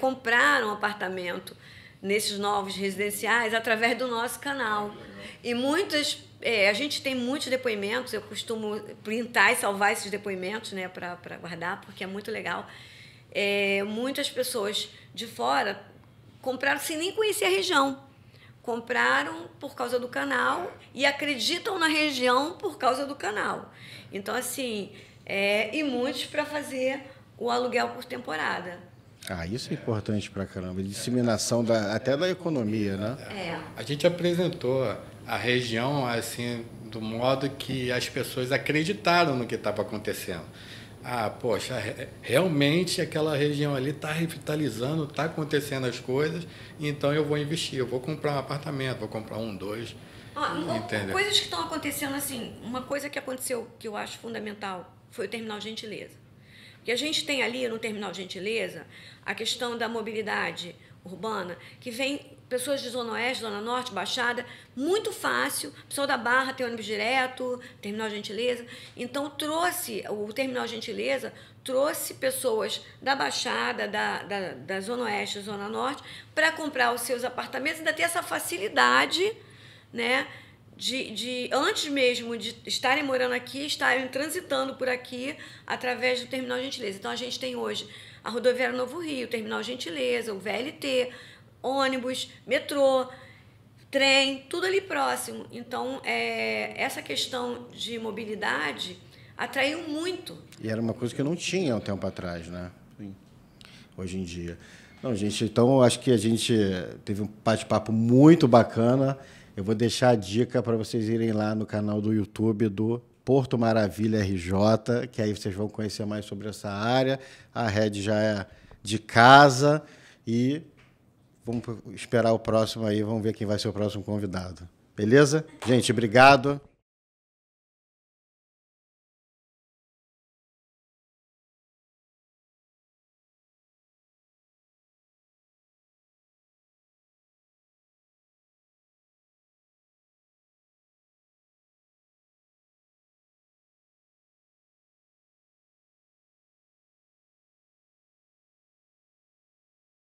compraram apartamento nesses novos residenciais através do nosso canal. E a gente tem muitos depoimentos, eu costumo printar e salvar esses depoimentos, né, para guardar, porque é muito legal. Muitas pessoas de fora compraram sem nem conhecer a região. Compraram por causa do canal e acreditam na região por causa do canal. Então, assim, e muitos para fazer o aluguel por temporada. Isso é importante pra caramba. Disseminação até da economia, né? A gente apresentou a região assim do modo que as pessoas acreditaram no que estava acontecendo. Poxa, realmente aquela região ali está revitalizando, está acontecendo as coisas, então eu vou investir, eu vou comprar um apartamento, vou comprar 1, 2. Entendeu? Coisas que estão acontecendo assim, uma coisa que aconteceu que eu acho fundamental foi o Terminal Gentileza. Porque a gente tem ali no Terminal Gentileza a questão da mobilidade urbana, que vem pessoas de Zona Oeste, Zona Norte, Baixada, muito fácil. Pessoa da Barra tem ônibus direto, Terminal Gentileza. Então, o Terminal Gentileza trouxe pessoas da Baixada, da Zona Oeste, Zona Norte, para comprar os seus apartamentos, ainda ter essa facilidade, né, de antes mesmo de estarem morando aqui, estarem transitando por aqui através do Terminal Gentileza. Então, a gente tem hoje a Rodoviária Novo Rio, o Terminal Gentileza, o VLT, ônibus, metrô, trem, tudo ali próximo. Então, essa questão de mobilidade atraiu muito. E era uma coisa que não tinha um tempo atrás, né? Sim. Hoje em dia. Não, gente, então acho que a gente teve um bate-papo muito bacana. Eu vou deixar a dica para vocês irem lá no canal do YouTube do Porto Maravilha RJ, que aí vocês vão conhecer mais sobre essa área. A Red já é de casa e vamos esperar o próximo aí, vamos ver quem vai ser o próximo convidado. Beleza? Gente, obrigado.